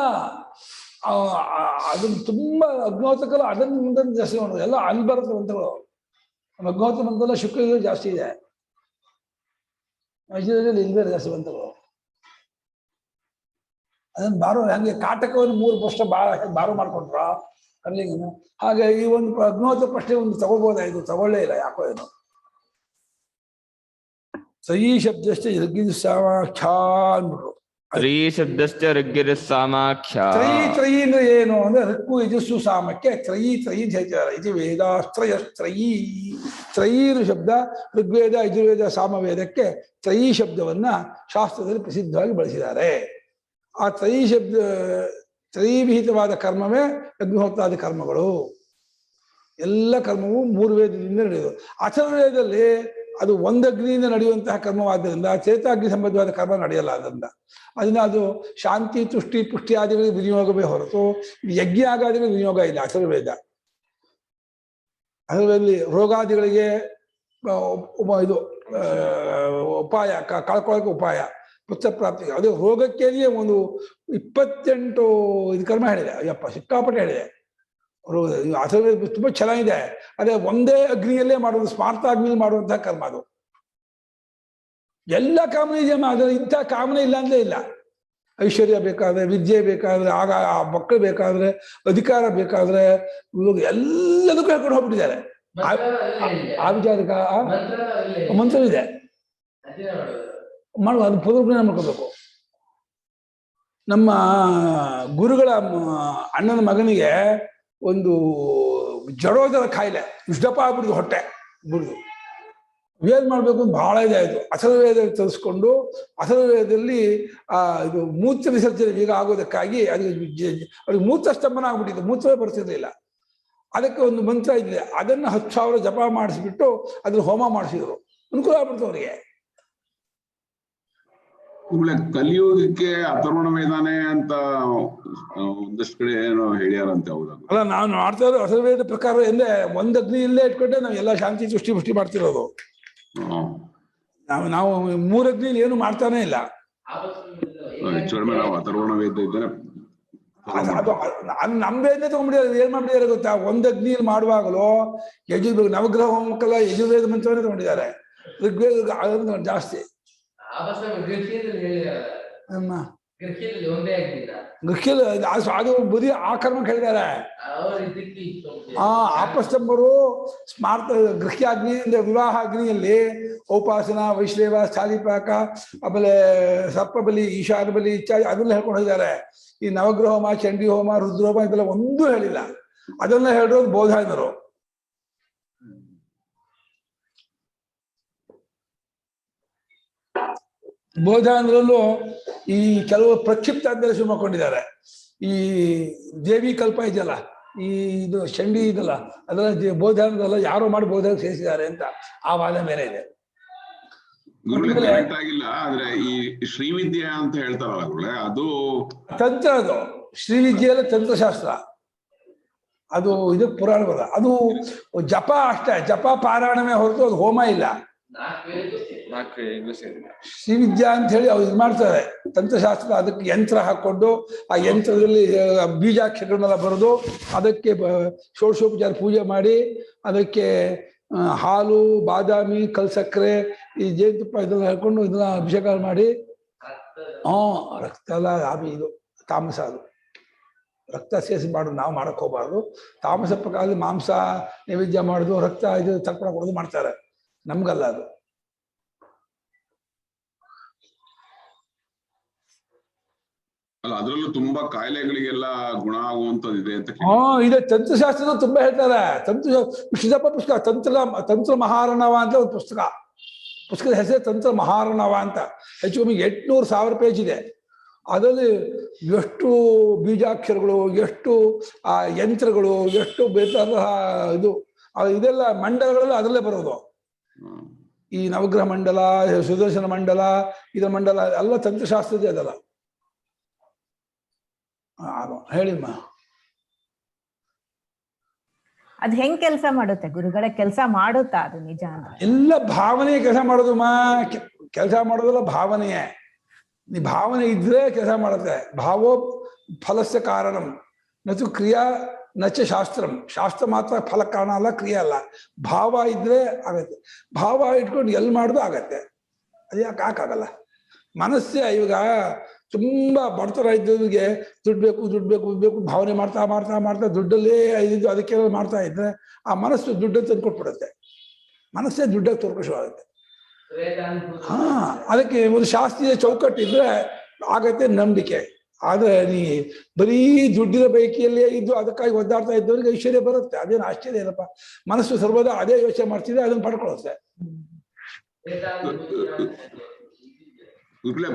ಅದನ್ನು ತುಂಬಾ ಅಗ್ನಿಹೋತ್ರಕಲ್ಲ ಅದನ್ನು ಮುಂದೆ ಜಾಸ್ತಿ ಮಾಡೋದು. ಎಲ್ಲ ಅಲ್ಲಿ ಬರುತ್ತೆ ಮಂತ್ರಗಳು. ಅಗ್ನಿಹೋತ್ರ ಮಂತ್ರಲ್ಲ ಶುಕ್ಲ ಜಾಸ್ತಿ ಇದೆ, ಯಜುರ್ವೇದದಲ್ಲಿ ಇಲ್ವೇ ಜಾಸ್ತಿ ಮಂತ್ರಗಳು. ಅದನ್ನು ಬಾರೋ ಹಂಗೆ ಕಾಟಕವನ್ನು 3 ವರ್ಷ ಬಾರೋ ಮಾಡ್ಕೊಂಡ್ರ ಕರ್ಲಿಂಗನ. ಹಾಗೆ ಈ ಒಂದು ಅಗ್ನಿಹೋತ್ರ ಪ್ರಶ್ನೆ ಒಂದು ತಗೋಬೋದಾಯ್ತು, ತಗೊಳ್ಳೇ ಇಲ್ಲ, ಯಾಕೋ ಏನು. ತ್ರಯೀ ಶಬ್ದಶ್ಚ ಋಗ್ಯಜುಸ್ಸಾಮಾಖ್ಯಾ ಅಂದ್ಬಿಟ್ರು. ಋಗ್ಯಜುಸ್ಸಾಮಾಖ್ಯಾ. ತ್ರಯೀ ಅಂದ್ರೆ ಏನು ಅಂದ್ರೆ ಋಕ್ಕು ಯಜಸ್ಸು ಸಾಮಕ್ಕೆ ತ್ರಯೀ ಅಂತ ಹೇಳ್ತಾರೆ. ಇದು ವೇದಾಸ್ತ್ರಯಸ್ತ್ರಯೀ. ತ್ರಯೀರು ಶಬ್ದ ಋಗ್ವೇದ, ಯಜುರ್ವೇದ, ಸಾಮವೇದಕ್ಕೆ ತ್ರಯೀ ಶಬ್ದವನ್ನ ಶಾಸ್ತ್ರದಲ್ಲಿ ಪ್ರಸಿದ್ಧವಾಗಿ ಬಳಸಿದ್ದಾರೆ. ಆ ತ್ರಯೀವಿಹಿತವಾದ ಕರ್ಮವೇ ಅಗ್ನಿಹೋತ್ರಾದಿ ಕರ್ಮಗಳು. ಎಲ್ಲ ಕರ್ಮವು 3 ವೇದದಿಂದ ನಡೆಯೋದು. ಅಥರ್ವವೇದದಲ್ಲಿ ಅದು ಒಂದು ಅಗ್ನಿಯಿಂದ ನಡೆಯುವಂತಹ ಕರ್ಮವಾದ್ದರಿಂದ ಚೇತಾಗ್ನಿ ಸಂಬಂಧವಾದ ಕರ್ಮ ನಡೆಯಲ್ಲ. ಅದನ್ನ ಅದು ಶಾಂತಿ, ತುಷ್ಟಿ, ಪುಷ್ಟಿ ಆದಿಗಳಿಗೆ ವಿನಿಯೋಗವೇ ಹೊರತು ಯಜ್ಞ ಆಗಾದಿಗಳಿಗೆ ವಿನಿಯೋಗ ಇಲ್ಲ ಅಥರ್ವವೇದ. ಅಥರ್ವವೇದದಲ್ಲಿ ರೋಗಾದಿಗಳಿಗೆ ಇದು ಉಪಾಯ, ಕಳ್ಕೊಳ್ಳೋಕೆ ಉಪಾಯ, ಪುತ್ರ ಪ್ರಾಪ್ತಿಗೆ. ಅದು ರೋಗಕ್ಕೇನೆಯೇ ಒಂದು 28 ಇದು ಕರ್ಮ ಹೇಳಿದೆ. ಅಯ್ಯಪ್ಪ, ಸಿಕ್ಕಾಪಟ್ಟೆ ಹೇಳಿದೆ. ಅಥರ್ವವೇದ ತುಂಬಾ ಚೆನ್ನಾಗಿದೆ. ಅದೇ ಒಂದೇ ಅಗ್ನಿಯಲ್ಲೇ ಮಾಡೋದು, ಸ್ಮಾರ್ಥ ಅಗ್ನಿಯಲ್ಲಿ ಮಾಡುವಂತಹ ಕರ್ಮ ಅದು. ಎಲ್ಲ ಕಾಮನೆ ಇದೆ, ಆದರೆ ಇಂಥ ಕಾಮನೆ ಇಲ್ಲ ಅಂದ್ರೆ ಇಲ್ಲ. ಐಶ್ವರ್ಯ ಬೇಕಾದ್ರೆ, ವಿದ್ಯೆ ಬೇಕಾದ್ರೆ, ಆಗ ಮಕ್ಕಳು ಬೇಕಾದ್ರೆ, ಅಧಿಕಾರ ಬೇಕಾದ್ರೆ, ಎಲ್ಲದಕ್ಕೂ ಹೇಳ್ಕೊಂಡು ಹೋಗ್ಬಿಟ್ಟಿದ್ದಾರೆ. ಆ ವಿಚಾರಕ ಮಂತ್ರವಿದೆ ಮಾಡುವ, ಅದು ಪುನರ್ಜ್ಞಾನ ಮಾಡ್ಕೋಬೇಕು. ನಮ್ಮ ಗುರುಗಳ ಅಣ್ಣನ ಮಗನಿಗೆ ಒಂದು ಜಡೋದರ ಕಾಯಿಲೆ, ವಿಷದಪ್ಪ ಆಗ್ಬಿಡ್ದು, ಹೊಟ್ಟೆ ಬಿಡ್ದು. ವೇದ ಮಾಡ್ಬೇಕು ಅಂತ ಬಹಳ ಇದಾಯಿತು. ಅಥರ್ವವೇದ ತರಿಸ್ಕೊಂಡು ಅಥರ್ವವೇದದಲ್ಲಿ ಇದು ಮೂತ್ರ ವಿಸರ್ಜನೆ ಈಗ ಆಗೋದಕ್ಕಾಗಿ ಅವ್ರಿಗೆ ಮೂತ್ರ ಸ್ತಂಭನ ಆಗ್ಬಿಟ್ಟಿತ್ತು, ಮೂತ್ರವೇ ಬರ್ತಿರ್ಲಿಲ್ಲ. ಅದಕ್ಕೆ ಒಂದು ಮಂತ್ರ ಇದೆ, ಅದನ್ನು 10,000 ಜಪ ಮಾಡಿಸ್ಬಿಟ್ಟು ಅದ್ರ ಹೋಮ ಮಾಡಿಸಿದ್ರು. ಅನುಕೂಲ ಆಗ್ಬಿಡ್ತು ಅವರಿಗೆ. ಕಲಿಯುಗಕ್ಕೆ ಅಥರ್ವಣ ವೇದಾನೆ ಅಂತ ಒಂದಷ್ಟು ಕಡೆ ಏನೋ ಹೇಳ್ಯಾರಂತೆ. ಹೌದಾ? ಅಲ್ಲ, ನಾವು ಮಾಡ್ತಾ ಇರೋ ಅಥರ್ವವೇದ ಪ್ರಕಾರ ಅಂದ್ರೆ ಒಂದ್ ಅಗ್ನಿ ಇಲ್ಲೇ ಇಟ್ಕೊಂಡೆ ನಾವು ಎಲ್ಲ ಶಾಂತಿ ಸೃಷ್ಟಿ ಮಾಡ್ತಿರೋದು. ನಾವು 3 ಅಗ್ನಿಲಿ ಏನು ಮಾಡ್ತಾನೆ ಇಲ್ಲ. ಹೆಚ್ಚು ಕಡಿಮೆ ನಾವು ಅಥರ್ವಣ ವೇದ ಇದ್ದೇನೆ ಅದು ನಮ್ಬೇನೆ ತಗೊಂಡ್ಬಿಟ್ಟಿದ್ದಾರೆ. ಏನ್ ಮಾಡ್ಬಿಟ್ಟಿದ್ದಾರೆ ಗೊತ್ತಾ, ಒಂದ್ ಅಗ್ನಿಯಲ್ಲಿ ಮಾಡುವಾಗಲೂ ನವಗ್ರಹ ಹೋಮಕ್ಕೆಲ್ಲ ಯಜುರ್ವೇದ ಮಂತ್ರವನ್ನೇ ತಗೊಂಡಿದ್ದಾರೆ. ಋಗ್ವೇದ ಜಾಸ್ತಿ. ಅದು ಬರೀ ಆಕರ್ಮಕ್ಕೆ ಹೇಳಿದ್ದಾರೆ. ಆಪಸ್ತಂಭರು ಸ್ಮಾರ್ತ ಗೃಹ್ಯಾಗ್ನಿ ಅಂದ್ರೆ ವಿವಾಹ ಅಗ್ನಿಯಲ್ಲಿ ಔಪಾಸನ, ವೈಶ್ಲೇವ, ಸ್ಥಾಲಿಪಾಕ, ಆಮೇಲೆ ಸರ್ಪಬಲಿ, ಈಶಾನ ಬಲಿ ಇತ್ಯಾದಿ ಅದನ್ನ ಹೇಳ್ಕೊಂಡು ಹೋಗಿದ್ದಾರೆ. ಈ ನವಗ್ರಹ ಹೋಮ, ಚಂಡಿ ಹೋಮ, ರುದ್ರೋಮ ಇದೆಲ್ಲ ಒಂದೂ ಹೇಳಿಲ್ಲ. ಅದನ್ನ ಹೇಳಿರೋದು ಬೋಧಾಯನರು. ಬೋಧಾಯನರಲ್ಲೂ ಈ ಕೆಲವು ಪ್ರಕ್ಷಿಪ್ತ ಅಂತ ಶುರು ಮಾಡ್ಕೊಂಡಿದ್ದಾರೆ. ಈ ದೇವಿ ಕಲ್ಪ ಇದೆಯಲ್ಲ, ಈ ಇದು ಚಂಡಿ ಇದಲ್ಲ, ಅದೆಲ್ಲ ಬೋಧಾಯನದಲ್ಲ ಯಾರೋ ಮಾಡಿ ಬೋಧಾಯ ಸೇರಿಸಿದ್ದಾರೆ ಅಂತ ಆ ವಾದ ಬೇರೆ ಇದೆ. ಆಗಿಲ್ಲ. ಆದ್ರೆ ಈ ಶ್ರೀವಿದ್ಯೆ ಅಂತ ಹೇಳ್ತಾರಲ್ಲ, ಅದು ತಂತ್ರ. ಅದು ಶ್ರೀವಿದ್ಯೆಯಲ್ಲ ತಂತ್ರಶಾಸ್ತ್ರ. ಅದು ಇದು ಪುರಾಣ ಬರ. ಅದು ಜಪ ಅಷ್ಟೇ, ಜಪ ಪಾರಾಯಣವೇ ಹೊರತು ಅದು ಹೋಮ ಇಲ್ಲ. ಶ್ರೀವಿದ್ಯಾ ಅಂತ ಹೇಳಿ ಅವ್ರು ಇದು ಮಾಡ್ತಾರೆ ತಂತ್ರಶಾಸ್ತ್ರ. ಅದಕ್ಕೆ ಯಂತ್ರ ಹಾಕೊಂಡು ಆ ಯಂತ್ರದಲ್ಲಿ ಬೀಜಾಕ್ಷರಗಳನ್ನೆಲ್ಲ ಬರೆದು ಅದಕ್ಕೆ ಷೋಡಶೋಪಚಾರ ಪೂಜೆ ಮಾಡಿ ಅದಕ್ಕೆ ಹಾಲು, ಬಾದಾಮಿ, ಕಲ್ಸಕ್ಕರೆ, ಈ ಜೇನುತುಪ್ಪ ಇದನ್ನ ಹೇಳ್ಕೊಂಡು ಇದನ್ನ ಅಭಿಷೇಕ ಮಾಡಿ ರಕ್ತ ಎಲ್ಲ ಇದು ತಾಮಸ. ಅದು ರಕ್ತ ಸೇರಿಸಿ ಮಾಡೋದು ನಾವು ಮಾಡಕ್ ಹೋಗ್ಬಾರ್ದು. ತಾಮಸ ಪ್ರಕಾರ ಮಾಂಸ ನೈವೇದ್ಯ ಮಾಡೋದು, ರಕ್ತ ಇದು ತರ್ಪಣ ಕೊಡೋದು ಮಾಡ್ತಾರೆ. ನಮ್ಗಲ್ಲ ಅದು. ಅದರಲ್ಲೂ ತುಂಬಾ ಕಾಯಿಲೆಗಳಿಗೆಲ್ಲ ಗುಣ ಆಗುವಂತದ್ದು ಇದೆ ಅಂತ. ಇದೆ. ತಂತ್ರಶಾಸ್ತ್ರ ತುಂಬಾ ಹೇಳ್ತಾರೆ. ವಿಷ್ಣುದಪ್ಪ ಪುಸ್ತಕ ತಂತ್ರ ಮಹಾರಣವ ಅಂತ ಒಂದು ಪುಸ್ತಕದ ಹೆಸರು ತಂತ್ರ ಮಹಾರಣವ ಅಂತ. ಹೆಚ್ಚು ಕಮ್ಮಿ 800,000 ಪೇಜ್ ಇದೆ. ಅದರಲ್ಲಿ ಎಷ್ಟು ಬೀಜಾಕ್ಷರಗಳು, ಎಷ್ಟು ಆ ಯಂತ್ರಗಳು, ಎಷ್ಟು ಬೇಕಾದ ಇದು ಇದೆಲ್ಲ ಮಂಡಲಗಳೆಲ್ಲ ಅದರಲ್ಲೇ ಬರೋದು. ಈ ನವಗ್ರಹ ಮಂಡಲ, ಸುದರ್ಶನ ಮಂಡಲ, ಇದರ ಮಂಡಲ ಎಲ್ಲ ತಂತ್ರಶಾಸ್ತ್ರದೇ ಅದಲ್ಲ. ಹೇಳಿಮ್ಮ. ಅದ್ ಹೆಂಗ್ ಕೆಲಸ ಮಾಡುತ್ತೆ ಗುರುಗಳೇ? ಕೆಲಸ ಮಾಡುತ್ತಾ ಅದು ನಿಜ? ಎಲ್ಲ ಭಾವನೆ ಕೆಲಸ ಮಾಡೋದು. ಕೆಲಸ ಮಾಡೋದಲ್ಲ ಭಾವನೆಯೇ. ನೀ ಭಾವನೆ ಇದ್ರೆ ಕೆಲಸ ಮಾಡುತ್ತೆ. ಭಾವೋ ಫಲಸ್ಯ ಕಾರಣಂ ನಚು ಕ್ರಿಯಾ ನಚ ಶಾಸ್ತ್ರಂ. ಶಾಸ್ತ್ರ ಮಾತ್ರ ಫಲ ಕಾರಣ ಅಲ್ಲ, ಕ್ರಿಯೆ ಅಲ್ಲ. ಭಾವ ಇದ್ರೆ ಆಗತ್ತೆ. ಭಾವ ಇಟ್ಕೊಂಡು ಎಲ್ಲಿ ಮಾಡುದು ಆಗತ್ತೆ. ಅದು ಯಾಕೆ ಆಗಲ್ಲ? ಮನಸ್ಸೇ ಇವಾಗ ತುಂಬಾ ಬಡತನ ಇದ್ದವ್ರಿಗೆ ದುಡ್ಡು ಬೇಕು ಭಾವನೆ ಮಾಡ್ತಾ ದುಡ್ಡಲ್ಲೇ ಇದು ಅದಕ್ಕೆಲ್ಲ ಮಾಡ್ತಾ ಇದ್ರೆ ಆ ಮನಸ್ಸು ದುಡ್ಡನ್ನು ತಂದು ಕೊಟ್ಬಿಡುತ್ತೆ. ಮನಸ್ಸೇ ದುಡ್ಡಾಗಿ ತೋರ್ಕಶವಾಗುತ್ತೆ. ಅದಕ್ಕೆ ಒಂದು ಶಾಸ್ತ್ರೀಯ ಚೌಕಟ್ಟಿದ್ರೆ ಆಗತ್ತೆ ನಂಬಿಕೆ. ಆದ್ರೆ ನೀ ಬರೀ ದುಡ್ಡಿನ ಬೈಕಿಯಲ್ಲೇ ಇದ್ದು ಅದಕ್ಕಾಗಿ ಒದ್ದಾಡ್ತಾ ಇದ್ದವ್ರಿಗೆ ಐಶ್ವರ್ಯ ಬರುತ್ತೆ. ಅದೇನು ಆಶ್ಚರ್ಯ ಇಲ್ಲಪ್ಪ. ಮನಸ್ಸು ಸರ್ವದಾ ಅದೇ ಯೋಚನೆ ಮಾಡ್ತಿದ್ರೆ ಅದನ್ನು ಪಡ್ಕೊಳ್ಳುತ್ತೆ.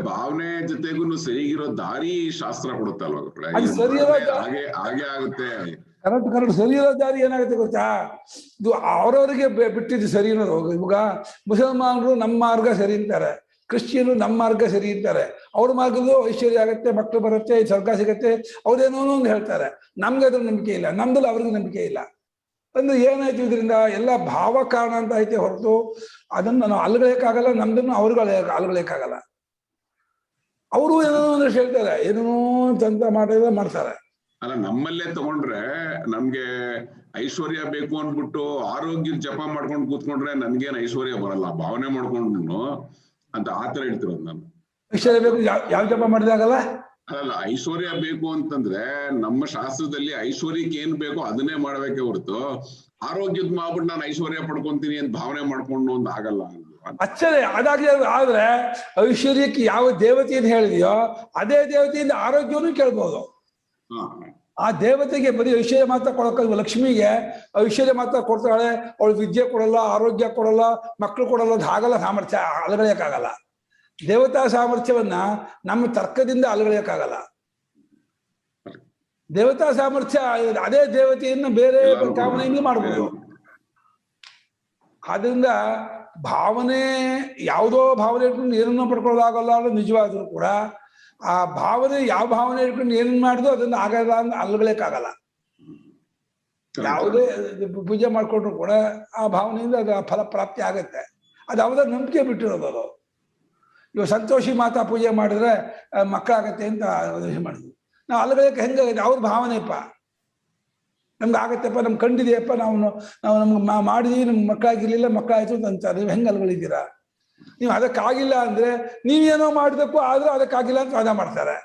ಭಾವನೆ ಜೊತೆಗೂ ಸರಿಗಿರೋ ದಾರಿ ಶಾಸ್ತ್ರ ಕೊಡುತ್ತೆ ಅಲ್ವಾ? ಹಾಗೆ ಆಗುತ್ತೆ. ಕರೆಕ್ಟ್ ಸರಿಯಿರೋ ದಾರಿ ಏನಾಗುತ್ತೆ ಗೊತ್ತಾ? ಇದು ಅವ್ರವ್ರಿಗೆ ಬಿಟ್ಟಿದ್ದು ಸರಿ ಅನ್ನೋದು. ಇವಾಗ ಮುಸಲ್ಮಾನರು ನಮ್ಮ ಮಾರ್ಗ ಸರಿ ಅಂತಾರೆ, ಕ್ರಿಶ್ಚಿಯನ್ರು ನಮ್ಮ ಮಾರ್ಗ ಸರಿ ಅಂತಾರೆ. ಅವ್ರ ಮಾರ್ಗದಲ್ಲೂ ಐಶ್ವರ್ಯ ಆಗತ್ತೆ, ಮಕ್ಕಳು ಬರುತ್ತೆ, ಸ್ವರ್ಗ ಸಿಗತ್ತೆ, ಅವ್ರೇನೋ ಒಂದು ಹೇಳ್ತಾರೆ. ನಮ್ಗೆ ಅದ್ರ ನಂಬಿಕೆ ಇಲ್ಲ, ನಮ್ದಲ್ಲಿ ಅವ್ರಿಗೆ ನಂಬಿಕೆ ಇಲ್ಲ. ಅಂದ್ರೆ ಏನಾಯ್ತು ಇದರಿಂದ? ಎಲ್ಲ ಭಾವ ಕಾರಣ ಅಂತ ಐತೆ ಹೊರತು ಅದನ್ನು ನಾವು ಅಲ್ಗಳಕ್ಕಾಗಲ್ಲ, ನಮ್ದನ್ನು ಅವ್ರಿಗೆ ಅಲ್ಗಳಕ್ಕಾಗಲ್ಲ. ಅವರು ಏನೋ ಒಂದಷ್ಟು ಹೇಳ್ತಾರೆ, ಏನೇನೋ ತಂತ ಮಾಡ್ತಾರೆ. ಅಲ್ಲ, ನಮ್ಮಲ್ಲೇ ತಗೊಂಡ್ರೆ ನಮ್ಗೆ ಐಶ್ವರ್ಯ ಬೇಕು ಅಂದ್ಬಿಟ್ಟು ಆರೋಗ್ಯ ಜಪ ಮಾಡ್ಕೊಂಡು ಕೂತ್ಕೊಂಡ್ರೆ ನನ್ಗೇನ್ ಐಶ್ವರ್ಯ ಬರಲ್ಲ, ಭಾವನೆ ಮಾಡ್ಕೊಂಡು ಅಂತ ಆತರ ಹೇಳ್ತಿರೋದು ನಾನು. ಐಶ್ವರ್ಯ ಬೇಕು ಯಾವ ಜಪ ಮಾಡಿದಾಗಲ್ಲ. ಅಲ್ಲ, ಐಶ್ವರ್ಯ ಬೇಕು ಅಂತಂದ್ರೆ ನಮ್ಮ ಶಾಸ್ತ್ರದಲ್ಲಿ ಐಶ್ವರ್ಯಕ್ಕೆ ಏನ್ ಬೇಕೋ ಅದನ್ನೇ ಮಾಡ್ಬೇಕೆ ಹೊರತು ಆರೋಗ್ಯದ ಮಾಡ್ಬಿಟ್ಟು ನಾನು ಐಶ್ವರ್ಯ ಪಡ್ಕೊಂತೀನಿ ಅಂತ ಭಾವನೆ ಮಾಡ್ಕೊಂಡು ಒಂದು ಆಗಲ್ಲ. ಅಚ್ಚರಿ ಅದಾಗಿ. ಆದ್ರೆ ಐಶ್ವರ್ಯಕ್ಕೆ ಯಾವ ದೇವತೆಯನ್ನು ಹೇಳಿದೆಯೋ ಅದೇ ದೇವತೆಯಿಂದ ಆರೋಗ್ಯವನ್ನು ಕೇಳ್ಬೋದು. ಆ ದೇವತೆಗೆ ಬರೀ ಐಶ್ವರ್ಯ ಮಾತ್ರ ಕೊಡೋಕ್ಕಲ್ವ. ಲಕ್ಷ್ಮಿಗೆ ಐಶ್ವರ್ಯ ಮಾತ್ರ ಕೊಡ್ತಾಳೆ, ಅವಳು ವಿದ್ಯೆ ಕೊಡಲ್ಲ, ಆರೋಗ್ಯ ಕೊಡಲ್ಲ, ಮಕ್ಕಳು ಕೊಡಲ್ಲ. ಅದು ಹಾಗಲ್ಲ ಸಾಮರ್ಥ್ಯ, ಅಲಗಳೆಯಕ್ಕಾಗಲ್ಲ. ದೇವತಾ ಸಾಮರ್ಥ್ಯವನ್ನ ನಮ್ಮ ತರ್ಕದಿಂದ ಅಲಗಳೆಯಕ್ಕಾಗಲ್ಲ. ದೇವತಾ ಸಾಮರ್ಥ್ಯ ಅದೇ ದೇವತೆಯನ್ನು ಬೇರೆ ಕಾಮನೆಯಿಂದ ಮಾಡ್ಬೋದು. ಆದ್ರಿಂದ ಭಾವನೆ ಯಾವುದೋ ಭಾವನೆ ಇಟ್ಕೊಂಡು ಏನನ್ನೋ ಪಡ್ಕೊಳ್ಳೋದಾಗಲ್ಲ ಅನ್ನೋದು ನಿಜವಾದ್ರೂ ಕೂಡ ಆ ಭಾವನೆ ಯಾವ ಭಾವನೆ ಇಟ್ಕೊಂಡು ಏನ್ ಮಾಡಿದ್ರು ಅದನ್ನ ಆಗಲ್ಲ ಅಂತ ಅಲ್ಗಳಕ್ಕಾಗಲ್ಲ. ಯಾವುದೇ ಪೂಜೆ ಮಾಡ್ಕೊಂಡ್ರು ಕೂಡ ಆ ಭಾವನೆಯಿಂದ ಅದು ಫಲ ಪ್ರಾಪ್ತಿ ಆಗತ್ತೆ. ಅದು ಯಾವುದೋ ನಂಬಿಕೆ ಬಿಟ್ಟಿರೋದು ಅದು. ಇವಾಗ ಸಂತೋಷಿ ಮಾತಾ ಪೂಜೆ ಮಾಡಿದ್ರೆ ಮಕ್ಕಳಾಗತ್ತೆ ಅಂತ ಮಾಡಿದ್ವಿ. ನಾವು ಅಲ್ಗಳಕ್ಕೆ ಹೆಂಗಾಗತ್ತೆ ಅವ್ರ ಭಾವನೆಪ್ಪ, ನಮ್ಗೆ ಆಗತ್ತೆಪ್ಪ, ನಮ್ಗೆ ಕಂಡಿದೆಯಪ್ಪ, ನಮ್ಗೆ ಮಾಡಿದೀವಿ, ನಮ್ಗೆ ಮಕ್ಕಳಾಗಿರ್ಲಿಲ್ಲ, ಮಕ್ಕಳಾಯ್ತು ಅಂತ ಅಂತಾರೆ. ನೀವು ಹೆಂಗೆ ಅಲ್ಗಳಿದ್ದೀರಾ? ನೀವು ಅದಕ್ಕಾಗಿಲ್ಲ ಅಂದ್ರೆ ನೀವೇನೋ ಮಾಡಿದಕ್ಕೂ ಆದ್ರೂ ಅದಕ್ಕಾಗಿಲ್ಲ ಅಂತ ವಾದ ಮಾಡ್ತಾರೆ.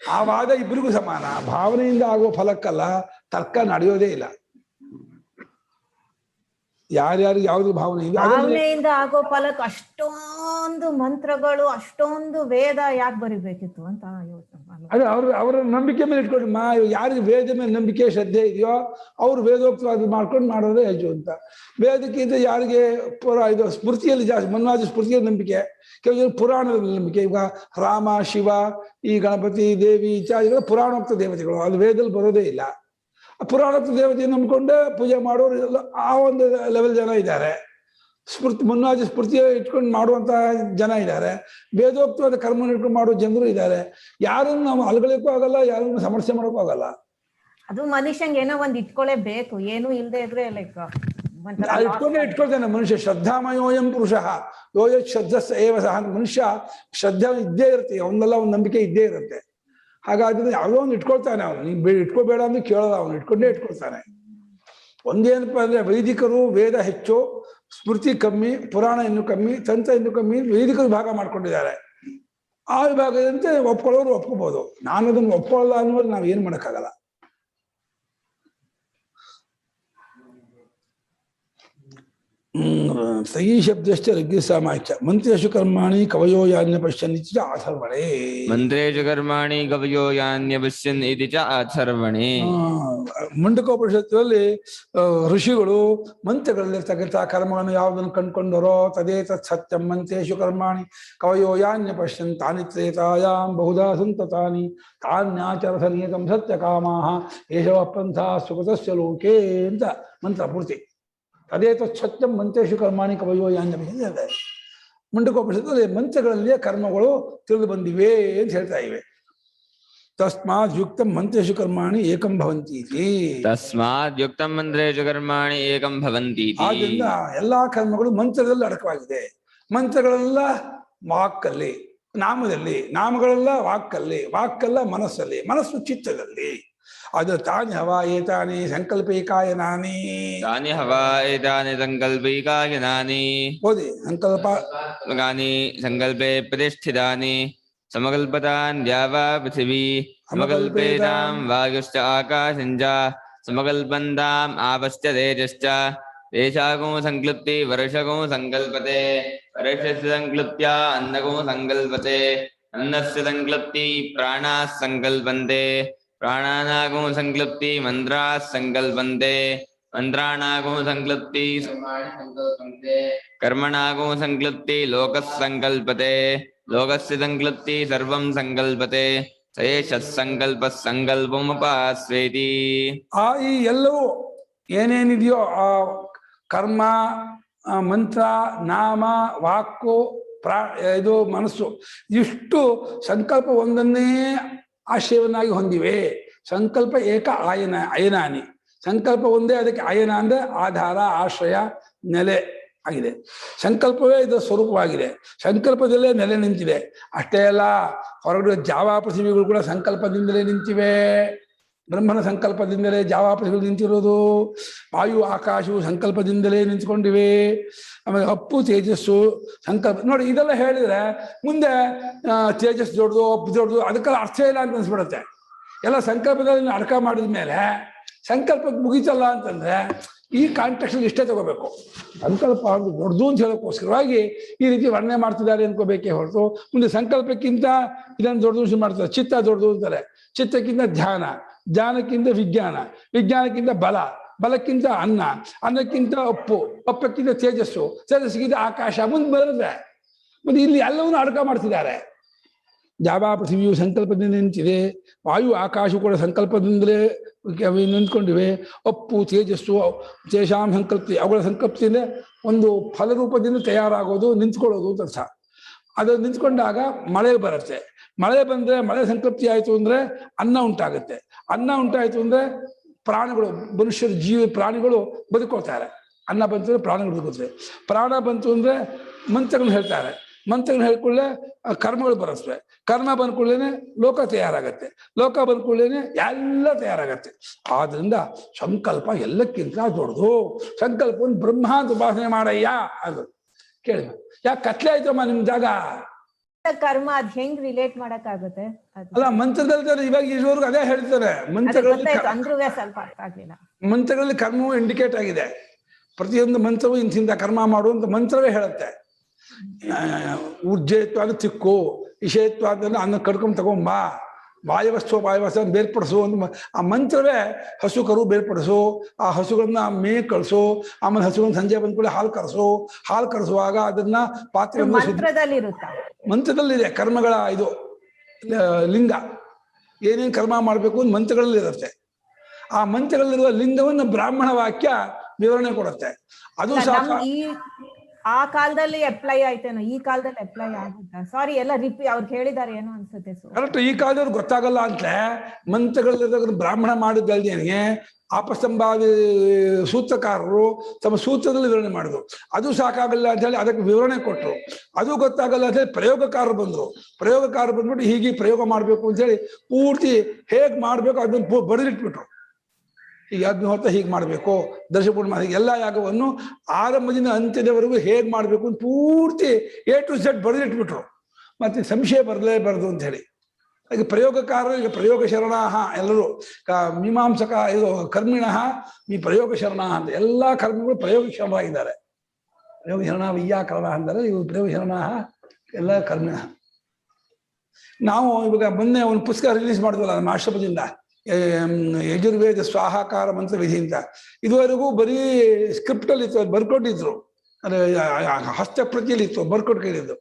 ಆ ವಾದ ಇಬ್ಬರಿಗೂ ಸಮಾನ. ಭಾವನೆಯಿಂದ ಆಗೋ ಫಲಕ್ಕಲ್ಲ, ತರ್ಕ ನಡೆಯೋದೇ ಇಲ್ಲ. ಯಾರ್ಯಾರು ಯಾವ್ದು ಭಾವನೆಯಿಂದ ಆಗೋ ಫಲಕ್ಕೆ ಅಷ್ಟೊಂದು ಮಂತ್ರಗಳು, ಅಷ್ಟೊಂದು ವೇದ ಯಾಕೆ ಬರಿಬೇಕಿತ್ತು ಅಂತ ಯೋಚನೆ. ಅದೇ ಅವರ ನಂಬಿಕೆ ಮೇಲೆ ಇಟ್ಕೊಂಡು ಯಾರಿಗೆ ವೇದ ಮೇಲೆ ನಂಬಿಕೆ ಶ್ರದ್ಧೆ ಇದೆಯೋ ಅವ್ರು ವೇದೋಕ್ತವಾದ ಮಾಡ್ಕೊಂಡು ಮಾಡೋದೇ ಹೆಚ್ಚು ಅಂತ. ವೇದಕ್ಕಿಂತ ಯಾರಿಗೆ ಇದು ಸ್ಮೃತಿಯಲ್ಲಿ ಜಾಸ್ತಿ, ಮನ್ವಾದಿ ಸ್ಮೃತಿಯಲ್ಲಿ ನಂಬಿಕೆ, ಕೆಲವು ಪುರಾಣದಲ್ಲಿ ನಂಬಿಕೆ. ಈಗ ರಾಮ, ಶಿವ, ಈ ಗಣಪತಿ, ದೇವಿ ಇತ್ಯಾದಿಗಳು ಪುರಾಣೋಕ್ತ ದೇವತೆಗಳು, ಅದು ವೇದದಲ್ಲಿ ಬರೋದೇ ಇಲ್ಲ. ಪುರಾಣೋಕ್ತ ದೇವತೆ ನಂಬಿಕೊಂಡೆ ಪೂಜೆ ಮಾಡೋರು ಆ ಒಂದು ಲೆವೆಲ್ ಜನ ಇದ್ದಾರೆ. ಮನ್ವಾದಿ ಸ್ಮೃತಿ ಇಟ್ಕೊಂಡು ಮಾಡುವಂತ ಜನ ಇದ್ದಾರೆ. ವೇದೋಕ್ತವಾದ ಕರ್ಮ ಇಟ್ಕೊಂಡು ಮಾಡೋ ಜನರು ಇದ್ದಾರೆ. ಯಾರನ್ನು ನಾವು ಅಲ್ಗಳಿಕ್ಕೂ ಆಗಲ್ಲ, ಯಾರನ್ನು ಸಮಸ್ಯೆ ಮಾಡೋಕ್ಕೂ ಆಗಲ್ಲ. ಅದು ಮನುಷ್ಯಂಗೆ ಏನೋ ಒಂದ್ ಇಟ್ಕೊಳ್ಳೇಬೇಕು, ಏನು ಇಲ್ಲದೆ ಇದ್ರೆ ಲೈಕ್ ಇಟ್ಕೊಳ್ತಾನೆ ಮನುಷ್ಯ. ಶ್ರದ್ಧಾಮಯೋಯಂ ಪುರುಷ ಯೋಯ ಶ್ರದ್ಧಸ್ ಏವ ಸಹ. ಮನುಷ್ಯ ಶ್ರದ್ಧೆ ಇದ್ದೇ ಇರುತ್ತೆ, ಒಂದಲ್ಲ ಒಂದು ನಂಬಿಕೆ ಇದ್ದೇ ಇರುತ್ತೆ. ಹಾಗಾದ್ರೆ ಯಾವುದೋ ಒಂದು ಇಟ್ಕೊಳ್ತಾನೆ. ಅವನು ನೀನು ಇಟ್ಕೋಬೇಡ ಅಂದ್ರೆ ಕೇಳೋದ, ಅವನು ಇಟ್ಕೊಂಡೇ ಇಟ್ಕೊಳ್ತಾನೆ. ಒಂದೇನಪ್ಪ ಅಂದ್ರೆ ವೈದಿಕರು ವೇದ ಹೆಚ್ಚು, ಸ್ಮೃತಿ ಕಮ್ಮಿ, ಪುರಾಣ ಇನ್ನು ಕಮ್ಮಿ, ತಂತ್ರ ಇನ್ನು ಕಮ್ಮಿ, ವೈದಿಕರು ಭಾಗ ಮಾಡ್ಕೊಂಡಿದ್ದಾರೆ. ಆ ವಿಭಾಗದಂತೆ ಒಪ್ಕೊಳ್ಳೋರು ಒಪ್ಕೋಬಹುದು. ನಾನು ಅದನ್ನು ಒಪ್ಕೊಳ್ಳಲ್ಲ ಅನ್ನೋದು ನಾವು ಏನು ಮಾಡೋಕ್ಕಾಗಲ್ಲ. ಸಹಿ ಶಬ್ದಶ್ಚ ಋಗ್ಯಸಾಮಾಚ್ಯ ಮಂತ್ರೇಷು ಕರ್ಮಾಣಿ ಕವಯೋ ಯಾನ್ಯ ಪಶ್ಯನ್ ಇತಿ ಚ ಅಥರ್ವಣೆ. ಮಂತ್ರೇಷು ಕರ್ಮಾಣಿ ಕವಯೋ ಯಾನ್ಯ ಪಶ್ಯನ್ ಇತಿ ಚ ಅಥರ್ವಣೆ. ಮುಂಡಕೋಪನಿಷತ್ತಲ್ಲಿ ಋಷಿಗಳು ಮಂತ್ರಗಳಲ್ಲಿರ್ತಕ್ಕಂಥ ಕರ್ಮಗಳನ್ನು ಯಾವುದನ್ನು ಕಂಡುಕೊಂಡರೋ ತದೇ ತತ್ ಸತ್ಯಂ ಮಂತ್ರೇಷು ಕರ್ಮಾಣಿ ಕವಯೋ ಯಾನ್ಯ ಪಶ್ಯನ್ ತಾನಿ ತ್ರೇತಾಯಾಂ ಬಹುಧಾ ಸಂತತಾನಿ ತಾನ್ಯಾಚರಥ ನಿಯತಂ ಸತ್ಯ ಕಾಮಾಹ ಏಷವ ಪಂಥ ಸುಗತಸ್ಯ ಲೋಕೆ ಅಂತ ಮಂತ್ರ ಪೂರ್ತಿ. ಅದೇ ಸತ್ಯಂ ಮಂತ್ರೇಷು ಕರ್ಮಾಣಿ ಕವಯೋ ಯಾನ್ಯ ಇದೆ. ಮುಂಡಕೋಪನಿಷತ್ತಲ್ಲಿ ಮಂತ್ರಗಳಲ್ಲಿಯೇ ಕರ್ಮಗಳು ತಿಳಿದು ಬಂದಿವೆ ಅಂತ ಹೇಳ್ತಾ ಇವೆ. ತಸ್ಮಾತ್ ಯುಕ್ತಂ ಮಂತ್ರೇಷು ಕರ್ಮಾಣಿ ಏಕಂ ಭವಂತೀತಿ. ತಸ್ಮಾತ್ ಯುಕ್ತಂ ಮಂತ್ರೇಷು ಕರ್ಮಾಣಿ ಏಕಂ ಭವಂತೀತಿ. ಆದ್ದರಿಂದ ಎಲ್ಲಾ ಕರ್ಮಗಳು ಮಂತ್ರದಲ್ಲಿ ಅಡಕವಾಗಿದೆ. ಮಂತ್ರಗಳೆಲ್ಲ ವಾಕ್ಕಲ್ಲಿ, ನಾಮದಲ್ಲಿ, ನಾಮಗಳೆಲ್ಲ ವಾಕ್ಕಲ್ಲಿ, ವಾಕ್ಕಲ್ಲ ಮನಸ್ಸಲ್ಲಿ, ಮನಸ್ಸು ಚಿತ್ತದಲ್ಲಿ. ಅದು ತಾನಿ ಹವಾ ಏತಾನಿ ಸಂಕಲ್ಪೈಕಾಯನಾನಿ. ತಾನಿ ಹವಾ ಏತಾನಿ ಸಂಕಲ್ಪೈಕಾಯನಾನಿ. ಓದಿ. ಸಂಕಲ್ಪ ಸಂಕಲ್ಪೆ ಪ್ರತಿಷ್ಠಿತಾನಿ ಸಮಕಲ್ಪತಾನ್ ದ್ಯಾವಾ ಪೃಥಿವೀ ಸಮಕಲ್ಪೇತಾಂ ವಾಯುಶ್ಚ ಆಕಾಶಂಚ ಸಮಕಲ್ಪಂತಾಂ ಆಪಶ್ಚ ತೇಜಶ್ಚ. ದೇಶಾಗೋ ಸಂಕ್ಲುಪ್ತಿ ವರ್ಷಗೋ ಸಂಕಲ್ಪತೆ ವರ್ಷಸ್ಯ ಸಂಕ್ಲುಪ್ತ್ಯ ಅನ್ನಗೋ ಸಂಕಲ್ಪತೆ ಅನ್ನಸ್ಯ ಸಂಕ್ಲುಪ್ತಿ ಪ್ರಾಣಾಃ ಸಂಕಲ್ಪಂತೆ ಪ್ರಾಣಾನಾಗೋ ಸಂಕ್ಲುಪ್ತಿ ಮಂತ್ರಾಃ ಸಂಕಲ್ಪಂತೆ ಮಂತ್ರಾಣಾಗೋ ಸಂಕ್ಲುಪ್ತಿ ಕರ್ಮಣಾಗೋ ಸಂಕ್ಲುಪ್ತಿ ಲೋಕಸ್ ಸಂಕಲ್ಪತೆ ಲೋಕಸ್ಯ ಸಂಕ್ಲುಪ್ತಿ ಸರ್ವಂ ಸಂಕಲ್ಪತೆ ಸಯೇಷ ಸಂಕಲ್ಪ ಸಂಕಲ್ಪಮುಪಾಸ್ವೇತಿ. ಈ ಎಲ್ಲವೂ ಏನೇನಿದೆಯೋ ಆ ಕರ್ಮ, ಮಂತ್ರ, ನಾಮ, ವಾಕು, ಇದು ಮನಸ್ಸು, ಇಷ್ಟು ಸಂಕಲ್ಪ ಒಂದನ್ನೇ ಆಶ್ರಯವನ್ನಾಗಿ ಹೊಂದಿವೆ. ಸಂಕಲ್ಪ ಏಕ ಅಯನಾನಿ. ಸಂಕಲ್ಪ ಒಂದೇ, ಅದಕ್ಕೆ ಅಯನ ಅಂದ್ರೆ ಆಧಾರ, ಆಶ್ರಯ, ನೆಲೆ ಆಗಿದೆ. ಸಂಕಲ್ಪವೇ ಇದರ ಸ್ವರೂಪವಾಗಿದೆ. ಸಂಕಲ್ಪದಲ್ಲೇ ನೆಲೆ ನಿಂತಿದೆ. ಅಷ್ಟೇ ಅಲ್ಲ, ಹೊರಗಡೆ ಜಾವಾ ಪೃಥ್ವಿಗಳು ಕೂಡ ಸಂಕಲ್ಪದಿಂದಲೇ ನಿಂತಿವೆ. ಬ್ರಹ್ಮನ ಸಂಕಲ್ಪದಿಂದಲೇ ಜಾವಾ ಪೃಥ್ವಿಗಳು ನಿಂತಿರೋದು. ವಾಯು, ಆಕಾಶವು ಸಂಕಲ್ಪದಿಂದಲೇ ನಿಂತ್ಕೊಂಡಿವೆ. ಆಮೇಲೆ ಅಪ್ಪು, ತೇಜಸ್ಸು ಸಂಕಲ್ಪ. ನೋಡಿ, ಇದೆಲ್ಲ ಹೇಳಿದ್ರೆ ಮುಂದೆ ತೇಜಸ್ ದೊಡ್ಡದು, ಅಪ್ಪು ದೊಡ್ಡದು, ಅದಕ್ಕೆಲ್ಲ ಅರ್ಥ ಇಲ್ಲ ಅಂತ ಅನ್ಸ್ಬಿಡುತ್ತೆ. ಎಲ್ಲ ಸಂಕಲ್ಪದಲ್ಲಿ ಅಡಕ ಮಾಡಿದ ಮೇಲೆ ಸಂಕಲ್ಪಕ್ಕೆ ಮುಗಿತಲ್ಲ ಅಂತಂದ್ರೆ ಈ ಕಾಂಟೆಕ್ಸ್ಟ್ ಇಷ್ಟೇ ತಗೋಬೇಕು. ಸಂಕಲ್ಪ ಅಂದ್ರೆ ದೊಡ್ಡದು ಅಂತ ಹೇಳೋಕ್ಕೋಸ್ಕರವಾಗಿ ಈ ರೀತಿ ವರ್ಣನೆ ಮಾಡ್ತಿದ್ದಾರೆ ಅನ್ಕೋಬೇಕೇ ಹೊರತು ಮುಂದೆ ಸಂಕಲ್ಪಕ್ಕಿಂತ ಇದನ್ನು ದೊಡ್ಡದು ಮಾಡ್ತಾರೆ. ಚಿತ್ತ ದೊಡ್ಡದು ಅಂತಾರೆ. ಚಿತ್ತಕ್ಕಿಂತ ಧ್ಯಾನ, ಧ್ಯಾನಕ್ಕಿಂತ ವಿಜ್ಞಾನ, ವಿಜ್ಞಾನಕ್ಕಿಂತ ಬಲ, ಬಲಕ್ಕಿಂತ ಅನ್ನ, ಅನ್ನಕ್ಕಿಂತ ಅಪ್ಪು, ಅಪ್ಪಕ್ಕಿಂತ ತೇಜಸ್ಸು, ತೇಜಸ್ಸಿಗಿಂತ ಆಕಾಶ ಮುಂದೆ ಬರುತ್ತೆ. ಮತ್ತೆ ಇಲ್ಲಿ ಎಲ್ಲವನ್ನೂ ಅಡಕ ಮಾಡ್ತಿದ್ದಾರೆ. ಜಾವ ಪೃಥ್ವಿಯು ಸಂಕಲ್ಪದಿಂದ ನಿಂತಿದೆ, ವಾಯು ಆಕಾಶ ಕೂಡ ಸಂಕಲ್ಪದಿಂದಲೇ ನಿಂತ್ಕೊಂಡಿವೆ. ಅಪ್ಪು ತೇಜಸ್ಸು ತೇಷಾಂ ಸಂಕಲ್ಪಿ, ಅವುಗಳ ಸಂಕಲ್ಪದಿಂದ ಒಂದು ಫಲರೂಪದಿಂದ ತಯಾರಾಗೋದು, ನಿಂತ್ಕೊಳ್ಳೋದು ಅಂತ ಅರ್ಥ. ಅದು ನಿಂತ್ಕೊಂಡಾಗ ಮಳೆ ಬರುತ್ತೆ. ಮಳೆ ಬಂದರೆ ಮಳೆ ಸಂತೃಪ್ತಿ ಆಯಿತು ಅಂದರೆ ಅನ್ನ ಉಂಟಾಗುತ್ತೆ. ಅನ್ನ ಉಂಟಾಯಿತು ಅಂದರೆ ಪ್ರಾಣಿಗಳು, ಮನುಷ್ಯರು, ಪ್ರಾಣಿಗಳು ಬದುಕೋತಾರೆ. ಅನ್ನ ಬಂತು ಅಂದರೆ ಪ್ರಾಣಿಗಳು ಬದುಕುತ್ತವೆ. ಪ್ರಾಣ ಬಂತು ಅಂದರೆ ಮಂತ್ರಗಳನ್ನ ಹೇಳ್ತಾರೆ. ಮಂತ್ರಗಳನ್ನ ಹೇಳ್ಕೊಳ್ಳೆ ಕರ್ಮಗಳು ಬರುತ್ತವೆ. ಕರ್ಮ ಬಂದ್ಕೊಳ್ಳೇನೆ ಲೋಕ ತಯಾರಾಗತ್ತೆ. ಲೋಕ ಬಂದ್ಕೊಳ್ಳೇನೆ ಎಲ್ಲ ತಯಾರಾಗತ್ತೆ. ಆದ್ರಿಂದ ಸಂಕಲ್ಪ ಎಲ್ಲಕ್ಕಿಂತ ದೊಡ್ಡದು. ಸಂಕಲ್ಪವನ್ನು ಬ್ರಹ್ಮ ಅಂತ ಉಪಾಸನೆ ಮಾಡಯ್ಯ ಅದು ಕೇಳಿ. ಯಾಕೆ ಕತ್ಲೆ ಆಯ್ತಮ್ಮ ನಿಮ್ ಜಾಗ? ಕರ್ಮ ಅದ್ ಹೆಂಗ್ ರಿಲೇಟ್ ಮಾಡಕ್ ಆಗುತ್ತೆ? ಅಲ್ಲ, ಮಂತ್ರದಲ್ಲಿ ಇವಾಗ ಇದುವರೆಗೂ ಅದೇ ಹೇಳ್ತಾರೆ. ಮಂತ್ರಗಳಲ್ಲಿ ಕರ್ಮವು ಇಂಡಿಕೇಟ್ ಆಗಿದೆ. ಪ್ರತಿಯೊಂದು ಮಂತ್ರವು ಇಂತಿಂತ ಕರ್ಮ ಮಾಡುವಂತ ಮಂತ್ರವೇ ಹೇಳುತ್ತೆ. ಊರ್ಜೇತ್ವ ಅಂದ್ರೆ ತಿಕ್ಕು, ಇಷೇತ್ವ ಅಂದ್ರೆ ಅನ್ನ ಕಡ್ಕೊಂಡ್ ತಗೊಂಬ, ವಾಯವಸ್ತು ವಾಯವಸ್ತು ಬೇರ್ಪಡಿಸು ಅಂತ ಆ ಮಂತ್ರವೇ. ಹಸು ಕರು ಬೇರ್ಪಡಿಸು, ಆ ಹಸುಗಳನ್ನ ಮೇ ಕಳಿಸು, ಆಮೇಲೆ ಹಸುಗಳನ್ನ ಸಂಜೆ ಬಂದ್ಕೊಳ್ಳಿ ಹಾಲು ಕರೆಸು. ಹಾಲು ಕರೆಸುವಾಗ ಅದನ್ನ ಪಾತ್ರೆ ಮಂತ್ರದಲ್ಲಿದೆ. ಕರ್ಮಗಳ ಇದು ಲಿಂಗ ಏನೇನು ಕರ್ಮ ಮಾಡಬೇಕು ಅಂತ ಮಂತ್ರಗಳಲ್ಲಿ ಇರುತ್ತೆ. ಆ ಮಂತ್ರಗಳಲ್ಲಿರುವ ಲಿಂಗವನ್ನು ಬ್ರಾಹ್ಮಣ ವಾಕ್ಯ ವಿವರಣೆ ಕೊಡುತ್ತೆ. ಅದು ಆ ಕಾಲದಲ್ಲಿ ಅಪ್ಲೈ ಆಯ್ತೇನೋ, ಈ ಕಾಲದಲ್ಲಿ ಅಪ್ಲೈ ಆಗುತ್ತಾ? ಸಾರಿ, ಎಲ್ಲ ಅವ್ರು ಹೇಳಿದಾರೆ ಏನೋ ಅನ್ಸುತ್ತೆ. ಕರೆಕ್ಟ್. ಈ ಕಾಲದವ್ರು ಗೊತ್ತಾಗಲ್ಲ ಅಂತಲೇ ಮಂತ್ರಗಳಲ್ಲಿ ಬ್ರಾಹ್ಮಣ ಮಾಡಿದ್ದಲ್ದೇನೆ ಆಪಸ್ತಂಭಾವಿ ಸೂತ್ರಕಾರರು ತಮ್ಮ ಸೂತ್ರದಲ್ಲಿ ವಿವರಣೆ ಮಾಡಿದ್ರು. ಅದು ಸಾಕಾಗಲ್ಲ ಅಂತ ಹೇಳಿ ಅದಕ್ಕೆ ವಿವರಣೆ ಕೊಟ್ಟರು. ಅದು ಗೊತ್ತಾಗಲ್ಲ ಅಂತ ಹೇಳಿ ಪ್ರಯೋಗಕಾರರು ಬಂದ್ರು. ಪ್ರಯೋಗಕಾರರು ಬಂದ್ಬಿಟ್ಟು ಹೀಗೆ ಪ್ರಯೋಗ ಮಾಡಬೇಕು ಅಂತ ಹೇಳಿ ಪೂರ್ತಿ ಹೇಗ್ ಮಾಡ್ಬೇಕು ಅದನ್ನ ಬರೆದಿಟ್ಬಿಟ್ರು. ಈಗ ಅಗ್ನಿಹೋತ್ರ ಹೀಗೆ ಮಾಡಬೇಕು, ದರ್ಶಪೂರ್ಣ ಎಲ್ಲ ಯಾಗವನ್ನು ಆರಂಭದಿಂದ ಅಂತ್ಯದವರೆಗೂ ಹೇಗೆ ಮಾಡಬೇಕು ಅಂತ ಪೂರ್ತಿ A to Z ಬರೆದಿಟ್ಬಿಟ್ರು. ಮತ್ತೆ ಸಂಶಯ ಬರಲೇಬಾರದು ಅಂತ ಹೇಳಿ. ಈಗ ಪ್ರಯೋಗಕಾರರು, ಈಗ ಪ್ರಯೋಗ ಶರಣಾಹ ಎಲ್ಲರೂ, ಮೀಮಾಂಸಕ ಇದು ಕರ್ಮಿಣಃ ಈ ಪ್ರಯೋಗ ಶರಣಾಹ ಅಂತ ಎಲ್ಲ ಕರ್ಮಿಗಳು ಪ್ರಯೋಗ ಶರಣರಾಗಿದ್ದಾರೆ. ಪ್ರಯೋಗ ಶರಣ ವೈಯಾಕರಣ ಅಂದರೆ ಇವು ಪ್ರಯೋಗ ಶರಣಾಹ ಎಲ್ಲ ಕರ್ಮಿಣಃ. ನಾವು ಇವಾಗ ಮೊನ್ನೆ ಒಂದು ಪುಸ್ತಕ ರಿಲೀಸ್ ಮಾಡಿದ್ವಲ್ಲ ನಮ್ಮ ಆಶ್ರಮದಿಂದ, ಯಜುರ್ವೇದ ಸ್ವಾಹಾಕಾರ ಮಂತ್ರ ವಿಧಿ ಅಂತ. ಇದುವರೆಗೂ ಬರೀ ಸ್ಕ್ರಿಪ್ಟಲ್ಲಿ ಇತ್ತು, ಅದು ಬರ್ಕೊಟ್ಟಿದ್ರು. ಅದು ಹಸ್ತಪ್ರತಿಯಲ್ಲಿ ಇತ್ತು, ಬರ್ಕೊಟ್ಟು ಕೇಳಿದ್ದು.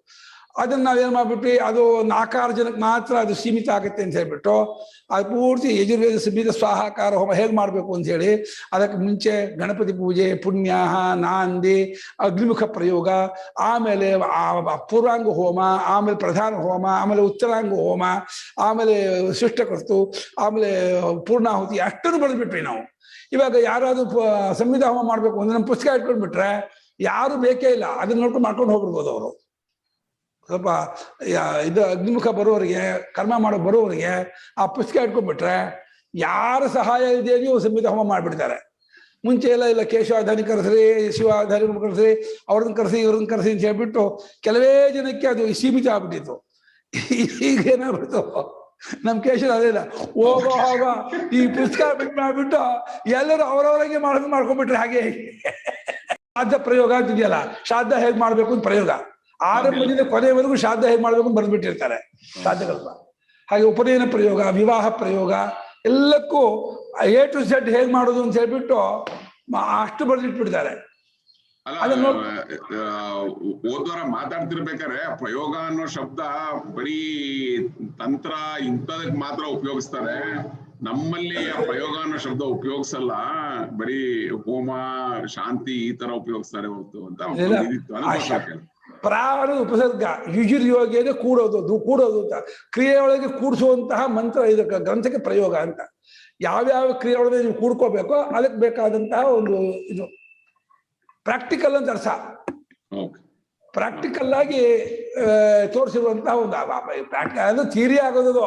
ಅದನ್ನ ನಾವೇನು ಮಾಡ್ಬಿಟ್ಟು ಅದು 4 ಜನಕ್ಕೆ ಮಾತ್ರ ಅದು ಸೀಮಿತ ಆಗುತ್ತೆ ಅಂತ ಹೇಳ್ಬಿಟ್ಟು ಅದು ಪೂರ್ತಿ ಯಜುರ್ವೇದ ಬೀಜ ಸ್ವಾಹಾಕಾರ ಹೋಮ ಹೇಗೆ ಮಾಡಬೇಕು ಅಂತ ಹೇಳಿ ಅದಕ್ಕೆ ಮುಂಚೆ ಗಣಪತಿ ಪೂಜೆ, ಪುಣ್ಯಾಹ, ನಾಂದಿ, ಅಗ್ನಿಮುಖ ಪ್ರಯೋಗ, ಆಮೇಲೆ ಪೂರ್ವಾಂಗ ಹೋಮ, ಆಮೇಲೆ ಪ್ರಧಾನ ಹೋಮ, ಆಮೇಲೆ ಉತ್ತರಾಂಗ ಹೋಮ, ಆಮೇಲೆ ಶಿಷ್ಟಕರ್ತು, ಆಮೇಲೆ ಪೂರ್ಣಾಹುತಿ ಅಷ್ಟನ್ನು ಬರೆದ್ಬಿಟ್ವಿ ನಾವು. ಇವಾಗ ಯಾರಾದ್ರೂ ಸಂವಿಧಾನ ಹೋಮ ಮಾಡಬೇಕು ಅಂದ್ರೆ ನಮ್ಮ ಪುಸ್ತಕ ಇಟ್ಕೊಂಡ್ಬಿಟ್ರೆ ಯಾರು ಬೇಕೇ ಇಲ್ಲ, ಅದನ್ನ ನೋಡ್ಕೊಂಡು ಮಾಡ್ಕೊಂಡು ಹೋಗ್ಬಿಡ್ಬೋದು ಅವರು. ಸ್ವಲ್ಪ ಇದು ಅಗ್ನಿಮುಖ ಬರೋರಿಗೆ, ಕರ್ಮ ಮಾಡೋ ಬರೋರಿಗೆ ಆ ಪುಸ್ತಕ ಇಟ್ಕೊಂಡ್ಬಿಟ್ರೆ ಯಾರ ಸಹಾಯ ಇದೆಯೋ ಸಂಹಿತ ಹೋಮ ಮಾಡಿಬಿಡ್ತಾರೆ. ಮುಂಚೆ ಇಲ್ಲ ಕೇಶವಾಧಾನಿ ಕರೆಸ್ರಿ, ಶಿವಾಧಾನಿ ಕರೆಸ್ರಿ, ಅವ್ರನ್ನ ಕರೆಸಿ ಇವ್ರನ್ನ ಕರೆಸಿ ಅಂತ ಹೇಳ್ಬಿಟ್ಟು ಕೆಲವೇ ಜನಕ್ಕೆ ಅದು ಸೀಮಿತ ಆಗ್ಬಿಟ್ಟಿತ್ತು. ಈಗ ಏನಾಗ್ಬಿಡ್ತು, ನಮ್ ಕೇಶವ ಅದೇನ ಹೋಗ ಈ ಪುಸ್ತಕ ಬಿಟ್ಟು ಮಾಡ್ಬಿಟ್ಟು ಎಲ್ಲರೂ ಅವರವರಿಗೆ ಮಾಡ್ಕೊಂಡ್ಬಿಟ್ರೆ ಹಾಗೆ ಶ್ರಾದ್ದ ಪ್ರಯೋಗ ಅಂತಿದೆಯಲ್ಲ, ಶ್ರಾದ್ದ ಹೇಗೆ ಮಾಡ್ಬೇಕು ಅಂತ ಪ್ರಯೋಗ ಆರಂಭದಿಂದ ಕೊನೆಯವರೆಗೂ ಶ್ರಾದ್ದ ಹೇಗೆ ಮಾಡ್ಬೇಕು ಅಂತ ಬರೆದ್ಬಿಟ್ಟಿರ್ತಾರೆ ಶ್ರಾದ್ದಗಲ್ಪ. ಹಾಗೆ ಉಪನಯನ ಪ್ರಯೋಗ, ವಿವಾಹ ಪ್ರಯೋಗ ಎಲ್ಲಕ್ಕೂ A to Z ಹೇಗೆ ಮಾಡೋದು ಅಂತ ಹೇಳ್ಬಿಟ್ಟು ಅಷ್ಟು ಬರೆದಿಟ್ಬಿಡ್ತಾರೆ. ಹೋದ್ವಾರ ಮಾತಾಡ್ತಿರ್ಬೇಕಾದ್ರೆ ಪ್ರಯೋಗ ಅನ್ನೋ ಶಬ್ದ ಬರೀ ತಂತ್ರ ಇಂಥದಕ್ ಮಾತ್ರ ಉಪಯೋಗಿಸ್ತಾರೆ. ನಮ್ಮಲ್ಲಿ ಆ ಪ್ರಯೋಗ ಅನ್ನೋ ಶಬ್ದ ಉಪಯೋಗಿಸಲ್ಲ, ಬರೀ ಹೋಮ, ಶಾಂತಿ ಈ ತರ ಉಪಯೋಗಿಸ್ತಾರೆ ಹೊರತು ಅಂತ. ಪ್ರಾಣ ಉಪಸರ್ಗ ಯುಜುರ್ಯೋಗಿಯೇ ಕೂಡೋದು ಅಂತ, ಕ್ರಿಯೆಯೊಳಗೆ ಕೂಡಿಸುವಂತಹ ಮಂತ್ರ ಇದಕ್ಕೆ ಗ್ರಂಥಕ್ಕೆ ಪ್ರಯೋಗ ಅಂತ. ಯಾವ್ಯಾವ ಕ್ರಿಯೆಯೊಳಗೆ ನೀವು ಕೂಡ್ಕೋಬೇಕೋ ಅದಕ್ಕೆ ಬೇಕಾದಂತಹ ಒಂದು ಇದು ಪ್ರಾಕ್ಟಿಕಲ್ ಅಂತ ಅರ್ಥ. ಪ್ರಾಕ್ಟಿಕಲ್ ಆಗಿ ತೋರಿಸಿರುವಂತಹ ಒಂದು ಅದು ಥಿಯರಿ ಆಗೋದು,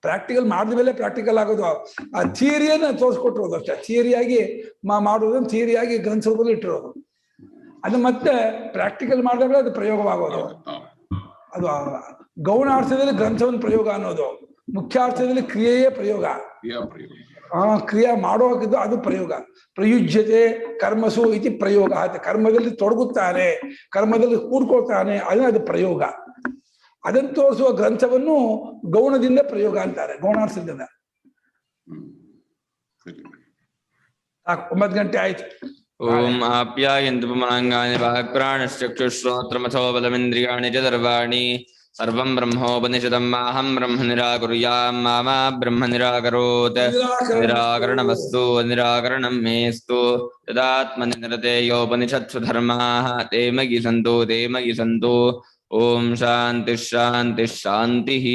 ಪ್ರಾಕ್ಟಿಕಲ್ ಮಾಡಿದ ಮೇಲೆ ಪ್ರಾಕ್ಟಿಕಲ್ ಆಗೋದು. ಆ ಥಿಯರಿಯನ್ನು ತೋರಿಸ್ಕೊಟ್ಟಿರೋದು ಅಷ್ಟೇ. ಥಿಯರಿಯಾಗಿ ಮಾಡೋದನ್ನು ಥಿಯರಿಯಾಗಿ ಗ್ರಂಥ ರೂಪದಲ್ಲಿ ಇಟ್ಟಿರೋದು. ಅದು ಮತ್ತೆ ಪ್ರಾಕ್ಟಿಕಲ್ ಮಾಡಿದಾಗ ಅದು ಪ್ರಯೋಗವಾಗೋದು. ಅದು ಗೌಣಾರ್ಥದಲ್ಲಿ ಗ್ರಂಥವನ್ನು ಪ್ರಯೋಗ ಅನ್ನೋದು, ಮುಖ್ಯಾರ್ಥದಲ್ಲಿ ಕ್ರಿಯೆಯೇ ಪ್ರಯೋಗ. ಕ್ರಿಯೆ ಮಾಡೋಕಿದ್ದು ಅದು ಪ್ರಯೋಗ. ಪ್ರಯುಜ್ಯತೆ ಕರ್ಮಸು ಇತಿ ಪ್ರಯೋಗ. ಕರ್ಮದಲ್ಲಿ ತೊಡಗುತ್ತಾನೆ, ಕರ್ಮದಲ್ಲಿ ಕೂಡ್ಕೊಳ್ತಾನೆ, ಅದು ಪ್ರಯೋಗ. ಅದನ್ನು ತೋರಿಸುವ ಗ್ರಂಥವನ್ನು ಗೌಣದಿಂದ ಪ್ರಯೋಗ ಅಂತಾರೆ, ಗೌಣಾರ್ಥದಿಂದ. 9 ಗಂಟೆ ಆಯ್ತು. ಓಂ ಆಪ್ಯಾಯಂತು ಪುಮಾಂಗಾನಿ ವಾಕ್ಪ್ರಾಣಶ್ಚಕ್ಷುಶ್ರೋತ್ರಮಥೋ ಬಲಮಿಂದ್ರಿಯಾಣಿ ಚ ಸರ್ವಾಣಿ सर्वं ब्रह्मोपनिषदं माहं ब्रह्म निराकुर्यां मा ब्रह्म निराकरोत् निराकरणमस्तु निराकरणं मेस्तु तदात्मनि निरतेयोपनिषत्सु धर्माः ते मयि सन्तु ॐ शान्तिः शान्तिः शान्तिः।